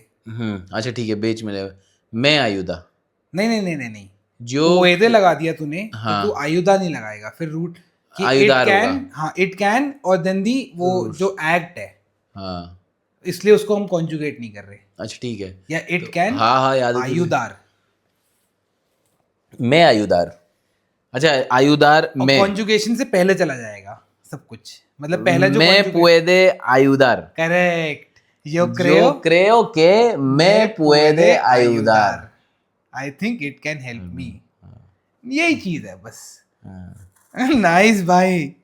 अच्छा ठीक है, बीच में मैं आयुदा, नहीं नहीं नहीं नहीं नहीं, जो पुएदे लगा दिया तूने तो हाँ, तू आयुधा नहीं लगाएगा, फिर रूट कि इट आयुधार कैन। होगा। हाँ इट कैन और देन दी वो जो एक्ट है, हाँ, इसलिए उसको हम कॉन्जुगेट नहीं कर रहे। अच्छा ठीक है, या इट तो कैन हाँ हाँ याद है तुझे। आयुदार, मैं आयुदार, अच्छा आयुदार मैं, कॉन्जुगेशन से पहले चला जाएगा सब कुछ, मतलब पहला जो मैं पुएदे आयुदार। करेक्ट। यो जो क्रेयो के मैं पुएदे आयुदार। I think it can help me, यही चीज है बस। नाइस भाई।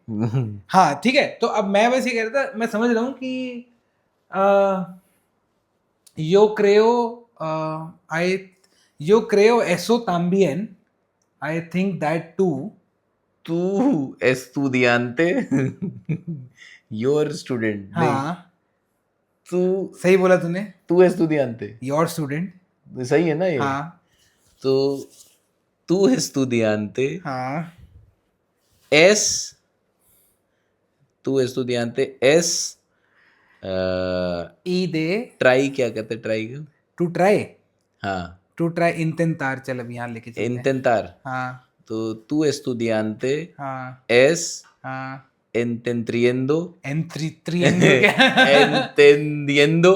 हाँ ठीक है, तो अब मैं बस ये कह रहा था, मैं समझ रहा हूँ कि यो क्रेयो आई यो क्रेयो एसो ताम्बियन, आई थिंक दैट टू तू estudiante, योर स्टूडेंट, नहीं हाँ तू, सही बोला तूने, तू estudiante, योर स्टूडेंट। सही है ना ये। हाँ तो tú estudiante हाँ es, tú estudiante es, E they try क्या कहते हैं, ट्राई का, टू ट्राई, हाँ, टू ट्राई इंतेंतार, चल अब यहाँ लेके चलते हैं। intentar, हाँ तो tú estudiante हाँ es हाँ entendiendo, एंट्रियंडो क्या entendiendo,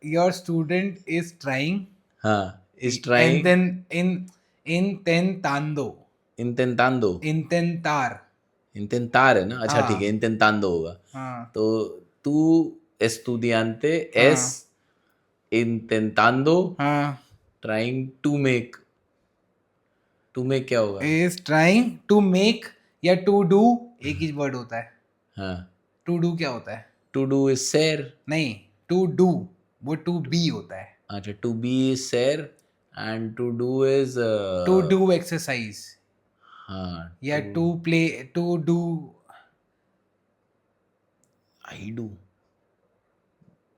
your student is trying हाँ, is and trying, then intentando intentando, intentar। intentar है ना, अच्छा हाँ ठीक है, intentando होगा। हाँ तो tú estudiante हाँ es intentando, हाँ trying to make क्या होगा, इज ट्राइंग टू मेक या टू डू एक ही वर्ड होता है। हाँ, टू डू क्या होता है? to do is share, नहीं, टू डू वो टू बी होता है। अच्छा to be is share and to do is to do exercise हाँ, या to play, to do I do,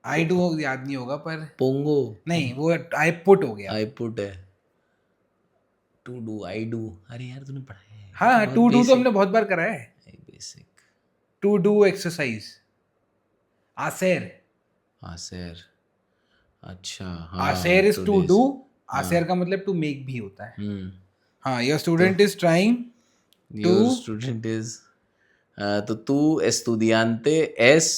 I do याद नहीं होगा, पर pongo, नहीं वो आई पुट हो गया। I put है, to do I do, अरे यार तूने पढ़ा है, हाँ टू डू तो हमने बहुत बार करा है। बेसिक, टू डू एक्सरसाइज आसेर, आसेर, अच्छा हाँ, आसेर इज टू today's, डू, आसेर का मतलब टू मेक भी होता है। हम्म, हाँ, your student is trying your student is, तो तू estudiante es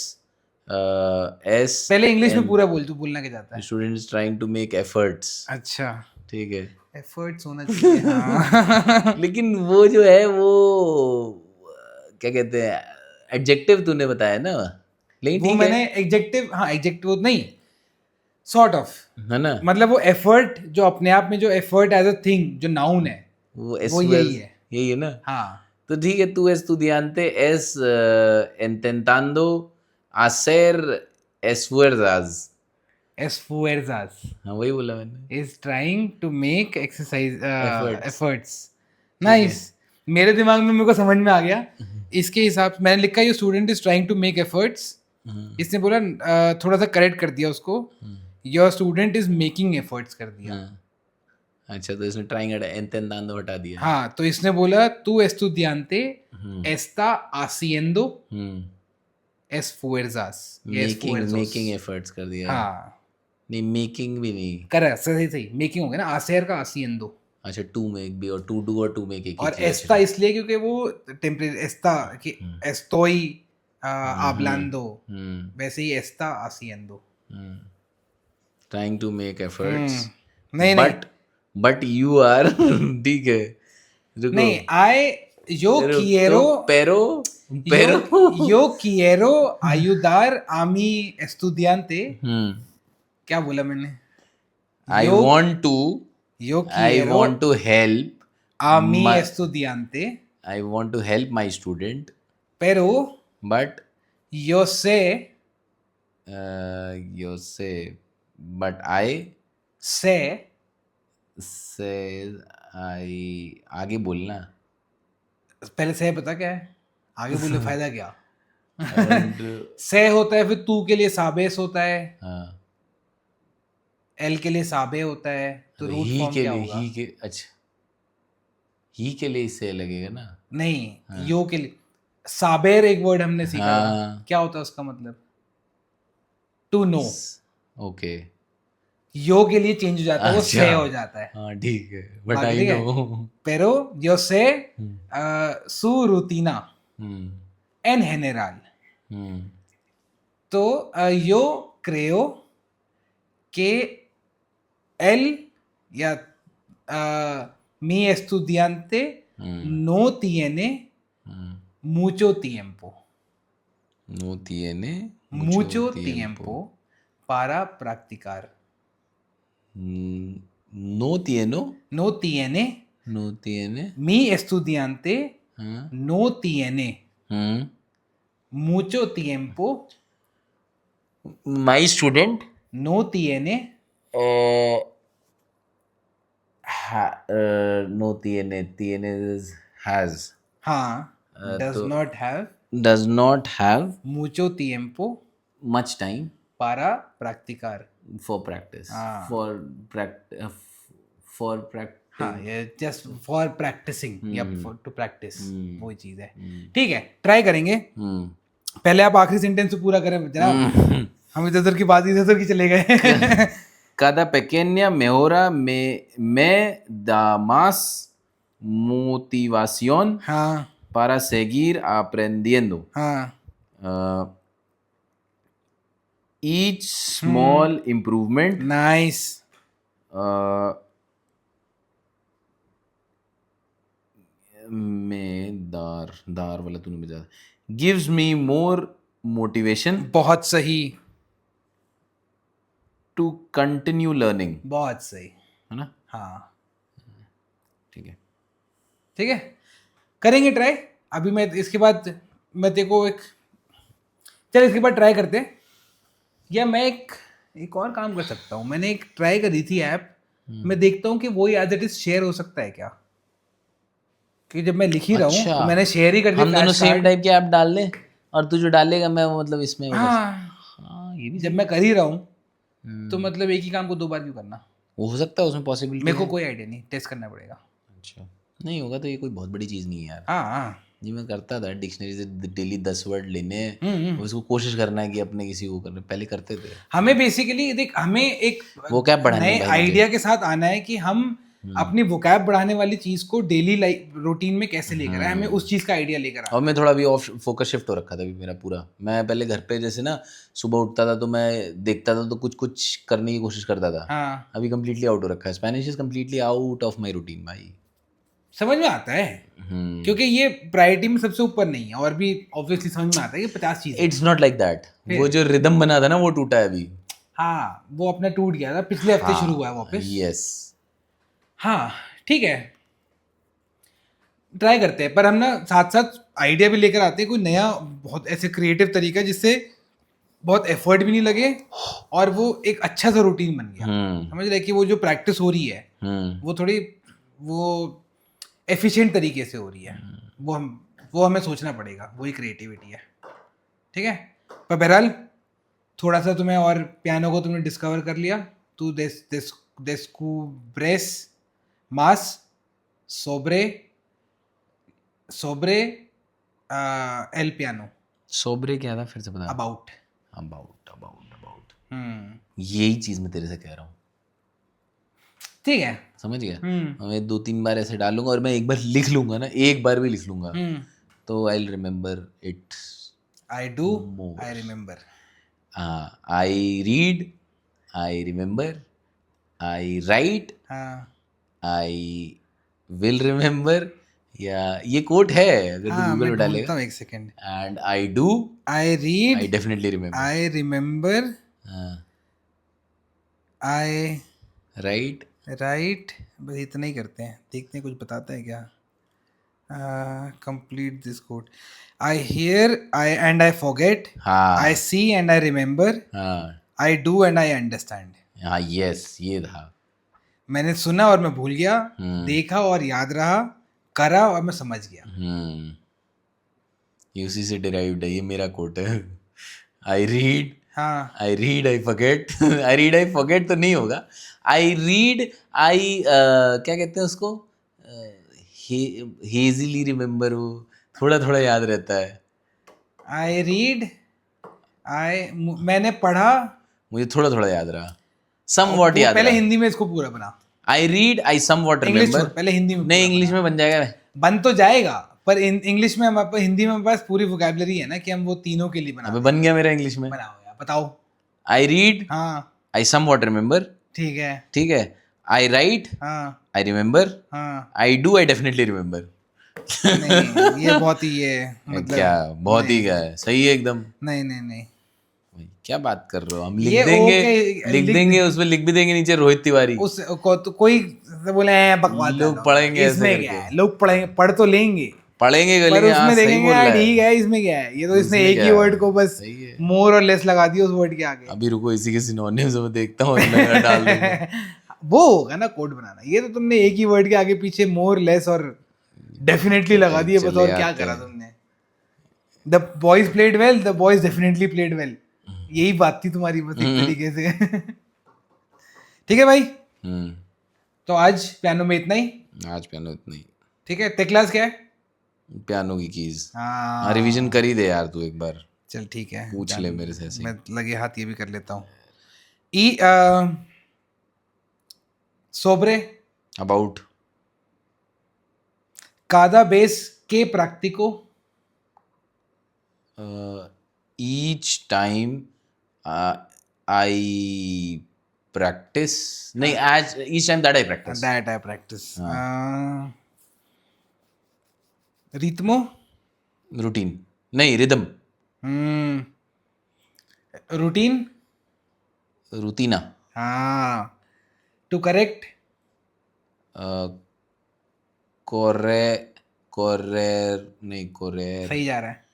पहले इंग्लिश में पूरा बोल, तू बोलना क्या चाहता है? Student is trying to make efforts. अच्छा, ठीक है, एफर्ट्स होना चाहिए। हाँ। लेकिन वो जो है वो क्या कहते हैं, एडजेक्टिव तूने बताया ना, लेकिन वो ठीक मैंने एग्जेक्टिव, हाँ एग्जेक्टिव नहीं, सॉर्ट ऑफ, है ना, मतलब वो एफर्ट जो अपने आप में, जो एफर्ट एज अ थिंग जो नाउन है, वो यही है। यही है ना। हाँ, तो ठीक है, तू estudiante es intentando hacer esfuerzos। esfuerzas हाँ वही बोला मैंने, is trying to make exercise Efforts। efforts। ठीक है। नाइस, मेरे दिमाग में मेरे को समझ में आ गया। इसके हिसाब से मैंने लिखा, your student is trying to make efforts. इसने बोला थोड़ा सा करेक्ट कर दिया उसको, your student is making efforts कर दिया। हाँ, अच्छा, तो इसने ट्राइंग intentando हटा दिया। हाँ, तो इसने बोला तू estudiante está haciendo esfuerzas या esfuerzos। मेकिंग एफर्ट्स कर दिया। हाँ, नहीं, मेकिंग भी नहीं। करेक्ट, सही सही, मेकिंग हो गया ना, hacer का haciendo। अच्छा, टू मेक भी और टू डू और टू मेक एक ही और चीज़ है। एस्ता इसलिए क्योंकि वो टेम्परेरी एस्ता कि estoy hablando, वैसे ही एस्ता haciendo। Trying to make efforts, नहीं नहीं बट यू आर ठीक है, रुको, नहीं, आई yo quiero pero yo quiero ayudar a mi estudiante। क्या बोला मैंने? I want to yo I quiero want to help a mi my- estudiante, I want to help my student, pero but yo sé you say, but I sé say I आगे बोलना पहले से पता क्या है, आगे बोले फायदा क्या? and से होता है, फिर तू के लिए साबेस होता है, हाँ, एल के लिए साबे होता है, तो रूट ही फॉर्म के क्या लिए, होगा? ही के, अच्छा, ही के लिए इससे लगेगा ना। नहीं, यो के लिए साबेर एक वर्ड हमने सीखा था, हाँ। क्या होता है उसका मतलब? To know. ओके, यो के लिए चेंज हो जाता है, वो अच्छा। से हो जाता है। हाँ ठीक है, बट बाकी आई ठीक है। No. pero yo sé su rutina en general। तो yo creo que él या mi estudiante no tiene mucho tiempo No tiene mucho tiempo para practicar। No tiene, no tiene no tiene, mi estudiante no tiene mucho tiempo, my student no tiene no tiene is has, हाँ, does तो not have does not have mucho tiempo much time para practicar। for practice, हाँ। for practice, हाँ, ये just for practicing या to practice, वही चीज है। ठीक है, ट्राई करेंगे। पहले आप आखिरी सेंटेंस पूरा करें जनाब, हम इधर की बात इधर की चले गए। Cada pequeña mejora me da más motivación हाँ para seguir aprendiendo. हाँ, Each small improvement नाइस। में दार वाला तूने बजा, gives me more motivation बहुत सही, to continue learning, बहुत सही, है ना। हाँ ठीक है, ठीक है, करेंगे ट्राई। अभी मैं इसके बाद मैं तेरे को एक, चल इसके बाद ट्राई करते हैं, या मैं एक और काम कर सकता हूँ। मैंने एक ट्राई करी थी ऐप, मैं देखता हूँ कि वो एज इट इज शेयर हो सकता है क्या, कि जब मैं लिख ही रहा हूँ अच्छा। तो मैंने शेयर ही कर दिया। हम दोनों सेम टाइप के ऐप डाल लें और तू जो डालेगा मैं मतलब इसमें हाँ, ये भी जब मैं कर ही रहा हूँ तो मतलब एक ही काम को दो बार क्यों करना? वो हो सकता है, उसमें पॉसिबिलिटी मेरे को कोई आइडिया नहीं, टेस्ट करना पड़ेगा। अच्छा, नहीं होगा तो ये कोई बहुत बड़ी चीज़ नहीं है यार। हाँ जी, मैं करता था डिक्शनरी से डेली 10 वर्ड लेने, उसको कोशिश करना है कि अपने किसी को करने, पहले करते थे। हमें बेसिकली देख, हमें एक वो क्या पढ़ाने नए भाई आइडिया के साथ आना है कि हम अपनी वोकैब बढ़ाने वाली चीज को डेली लाइफ रूटीन में कैसे लेकर आए, हमें उस चीज का आइडिया लेकर आए। और मैं थोड़ा अभी ऑफ फोकस शिफ्ट हो रखा था अभी मेरा पूरा। मैं पहले घर पे जैसे ना सुबह उठता था तो मैं देखता था तो कुछ कुछ करने की कोशिश करता था। हाँ अभी कम्प्लीटली आउट हो रखा है। Spanish is completely out of my routine भाई। समझ में आता है क्योंकि ये प्रायोरिटी में सबसे ऊपर नहीं है, और भी ऑब्वियसली समझ में आता है कि 50 चीजें। It's not like that. वो जो रिदम बना था ना वो टूटा है अभी। हाँ वो अपना टूट गया था, पिछले हफ्ते शुरू हुआ है वापस। यस हाँ ठीक है, ट्राई करते हैं, पर हम ना साथ साथ आइडिया भी लेकर आते हैं कोई नया बहुत ऐसे क्रिएटिव तरीका जिससे बहुत एफर्ट भी नहीं लगे और वो एक अच्छा सा रूटीन बन गया। समझ रहे कि वो जो प्रैक्टिस हो रही है वो थोड़ी वो एफिशिएंट तरीके से हो रही है। वो हमें सोचना पड़ेगा, वही क्रिएटिविटी है। ठीक है, पर बहरहाल थोड़ा सा तुम्हें और पियानो को तुमने डिस्कवर कर लिया। तू descubres más sobre el piano। सोब्रे क्या था फिर से बता। अबाउट यही चीज मैं तेरे से कह रहा हूँ। ठीक है, समझ गया। मैं 2-3 बार ऐसे डालूंगा और मैं एक बार लिख लूंगा ना, एक बार भी लिख लूंगा तो I remember it. I do, I remember, I read, I remember, I right, I will remember, या ये कोट है अगर तू गूगल पे डालेगा। एक second. And I do, I read, I definitely remember, I remember, I right, बस इतना ही करते हैं, देखते हैं कुछ बताता है क्या। Complete this code. I hear I and I forget, I see and I remember, I do and I understand. हाँ यस ये था। मैंने सुना और मैं भूल गया, देखा और याद रहा, करा और मैं समझ गया। ये उसी से डिराइव्ड है, ये मेरा कोट है। आई रीड, हाँ आई read I forget, I read I forget तो नहीं होगा। आई रीड आई क्या कहते हैं उसको, हेजिली रिमेम्बर, हो थोड़ा थोड़ा याद रहता है। आई रीड, मैंने पढ़ा, मुझे थोड़ा थोड़ा याद रहा, सम वॉट याद पहले रहा। हिंदी में इसको पूरा बना। I read I somewhat remember. पहले हिंदी में नहीं इंग्लिश में बन जाएगा, बन तो जाएगा, पर इंग्लिश में हमारे पास, हिंदी में हमारे पास पूरी वोकैबुलरी है ना कि हम वो तीनों के लिए बना। अबे बन गया मेरा इंग्लिश में। बनाओ यार, बताओ। आई रीड, हाँ आई सम वॉट रिमेम्बर, ठीक है, ठीक है। आई राइट, हाँ आई रिमेम्बर, हाँ I do I definitely remember. नहीं ये बहुत ही ये मतलब क्या बहुत ही क्या है, सही है एकदम। नहीं नहीं नहीं भाई, क्या बात कर रहे हो, हम ये लिख देंगे, ओके, लिख देंगे उसमें, लिख भी देंगे नीचे रोहित तिवारी। उस तो कोई बोले हैं बकवास, लोग पढ़ेंगे ऐसे इसमें क्या है, लोग पढ़ेंगे, पढ़ तो लेंगे, पढ़ेंगे पर गलेंगे। हाँ उसमें सही देखेंगे बोल रहा यार है। ठीक है, इसमें क्या है, ये तो इसने इसमें एक क्या ही है? वर्ड को बस सही है। मोर और लेस लगा दिया उस वर्ड के आगे। अभी रुको इसी के सिनोनिम्स में देखता हूँ मैं डाल दूंगा। वो होगा ना कोड बनाना, ये तो तुमने एक ही वर्ड के आगे पीछे मोर लेस और डेफिनेटली लगा दिए बस, और क्या करा तुमने। The boys played well, the boys definitely played well, यही बात थी तुम्हारी बस एक तरीके से। ठीक है भाई, तो आज पियानो में इतना ही। आज पियानो इतना ही। ठीक है, ते क्लास क्या है? पियानो की कीज। हाँ रिवीजन कर ही दे यार तू एक बार। चल ठीक है, पूछ ले मेरे से ऐसे। मैं लगे हाथ ये भी कर लेता हूँ। sobre about cada vez que practico, each time I practice, नहीं as each time that I practice, that I practice, ritmo, routine नहीं रिदम, routine, रूटीना, हाँ, to correct, कोरे कोरे नहीं कोरे सही जा रहा है,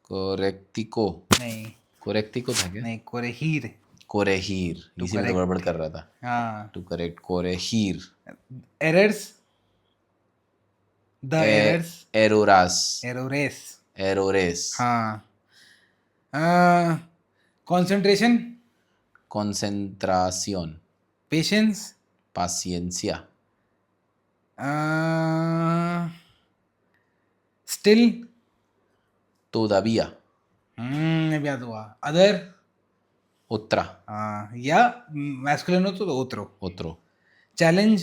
कोरेक्टिको, नहीं कोरेक्टिको था क्या? नहीं, कोरेहीर, कोरेहीर, इसी में तो गड़बड़ कर रहा था। हाँ, टू करेक्ट कोरेहीर, errors, the errors, एरोरास, errores, एरोरेस, हाँ, concentration, concentración, patience, paciencia, still, todavía, अब याद हुआ, other, otra, या मैस्कुलिन हो तो otro, otro, challenge,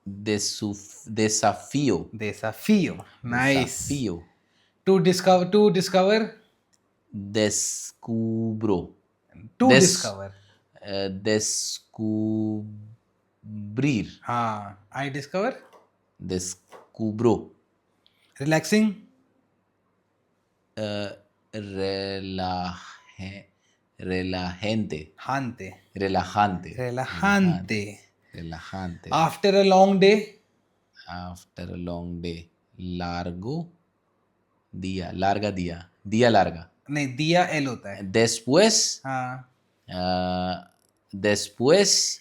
desafío. Desafío. Nice. Desafío. To discover. Descubro. To discover. Descubrir. हाँ, I discover. Descubro. Relaxing. Relajante. Hante. Relajante. Relajante. Relajante. After a long day. After a long day. Largo día. Larga día. Día larga. नहीं, दिया L होता है. Después. हाँ. Después.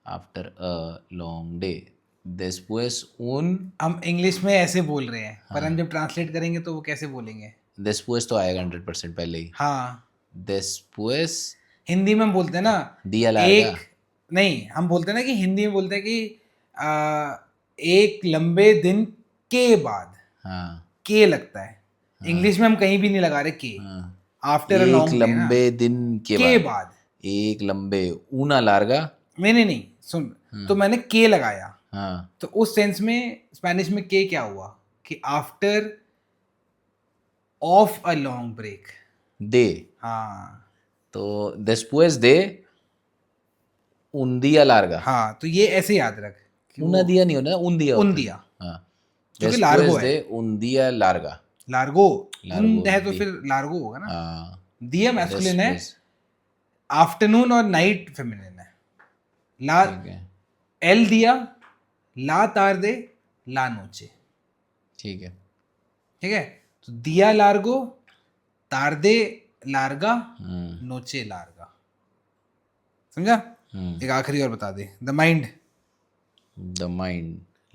After a long day. Después un. हम English में ऐसे बोल रहे हैं, पर हम जब ट्रांसलेट करेंगे तो वो कैसे बोलेंगे? Después तो आएगा 100% पहले ही. हाँ. Después. हिंदी में हम बोलते हैं ना, दिया लार्गा. एक नहीं, हम बोलते हैं ना कि हिंदी में बोलते हैं कि एक लंबे दिन के बाद. हाँ. के लगता है. इंग्लिश में हम कहीं भी नहीं लगा रहे के. After a long day. एक लंबे दिन के बाद. एक लंबे ऊना लार्गा. नहीं सुन, तो मैंने के लगाया. हाँ. तो उस सेंस में स्पेनिश में के क्या हुआ कि after of a long break. दे. हाँ. तो después de un día larga. हाँ, तो ये ऐसे याद रख. una día नहीं होना, un día. un día. हाँ. क्योंकि लार्गो है. de un día larga. Largo है तो फिर लार्गो होगा ना. हाँ. दिया मैस्कुलिन है, आफ्टरनून और नाइट फेमिनिन है. ला एल दिया, ला तार्दे, ला नोचे. ठीक है. तो दिया लार्गो, तार्दे लार्गा, नोचे लार्गा. समझा? एक आखिरी और बता दे. The mind.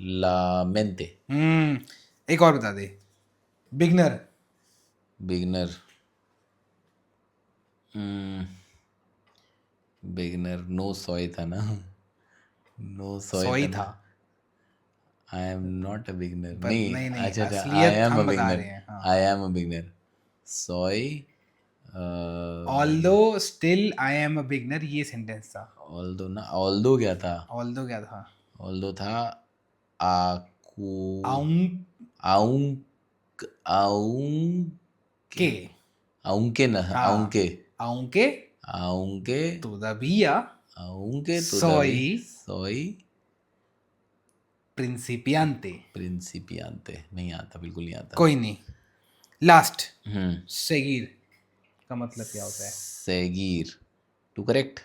ला मेंटे. एक और बता दे. बिगनर. नो सॉय था ना. नो सॉय था. आई एम नॉट अ बिगनर. नहीं, अच्छा, असलियत हम बता रहे हैं. I am a beginner. Soy. Although still I am a beginner, ये सेंटेंस था. ऑल्दो क्या था? ऑल्दो था आउंके ना. आउंके todavía soy principiante. नहीं आता, बिल्कुल नहीं आता. कोई नहीं. लास्ट. seguir का मतलब क्या होता है? seguir to correct.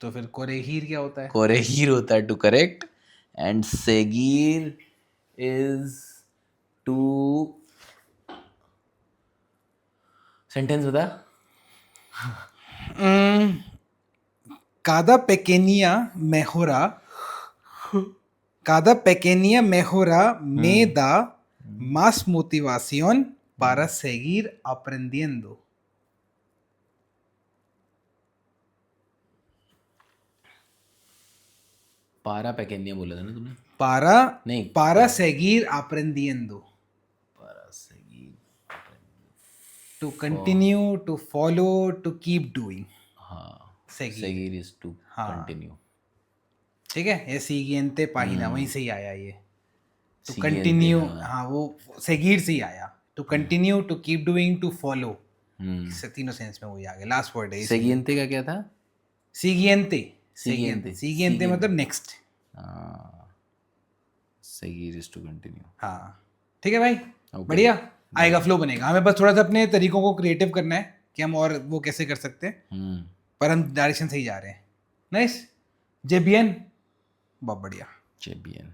तो फिर corregir क्या होता है? corregir होता है to correct, and seguir is to. Sentence बता. cada pequeña mejora me da más motivación para seguir aprendiendo. पारा पेकेनिया बोला था ना तुमने? para seguir aprendiendo. To continue, to follow, to keep doing. हाँ. Seguir is to continue. ठीक है. ये siguiente página वहीं से ही आया ये. To continue. हाँ, वो seguir से ही आया. To continue, to keep doing, to follow. तीनों सेंस में वही आ गया. लास्ट वर्ड है. Siguiente का क्या था? Siguiente मतलब next. Seguir is to continue. हाँ, ठीक है भाई. बढ़िया आएगा, फ्लो बनेगा. हमें बस थोड़ा सा अपने तरीकों को क्रिएटिव करना है कि हम और वो कैसे कर सकते हैं, पर हम डायरेक्शन से ही जा रहे हैं. नाइस. जेबीएन बहुत बढ़िया. जेबीएन.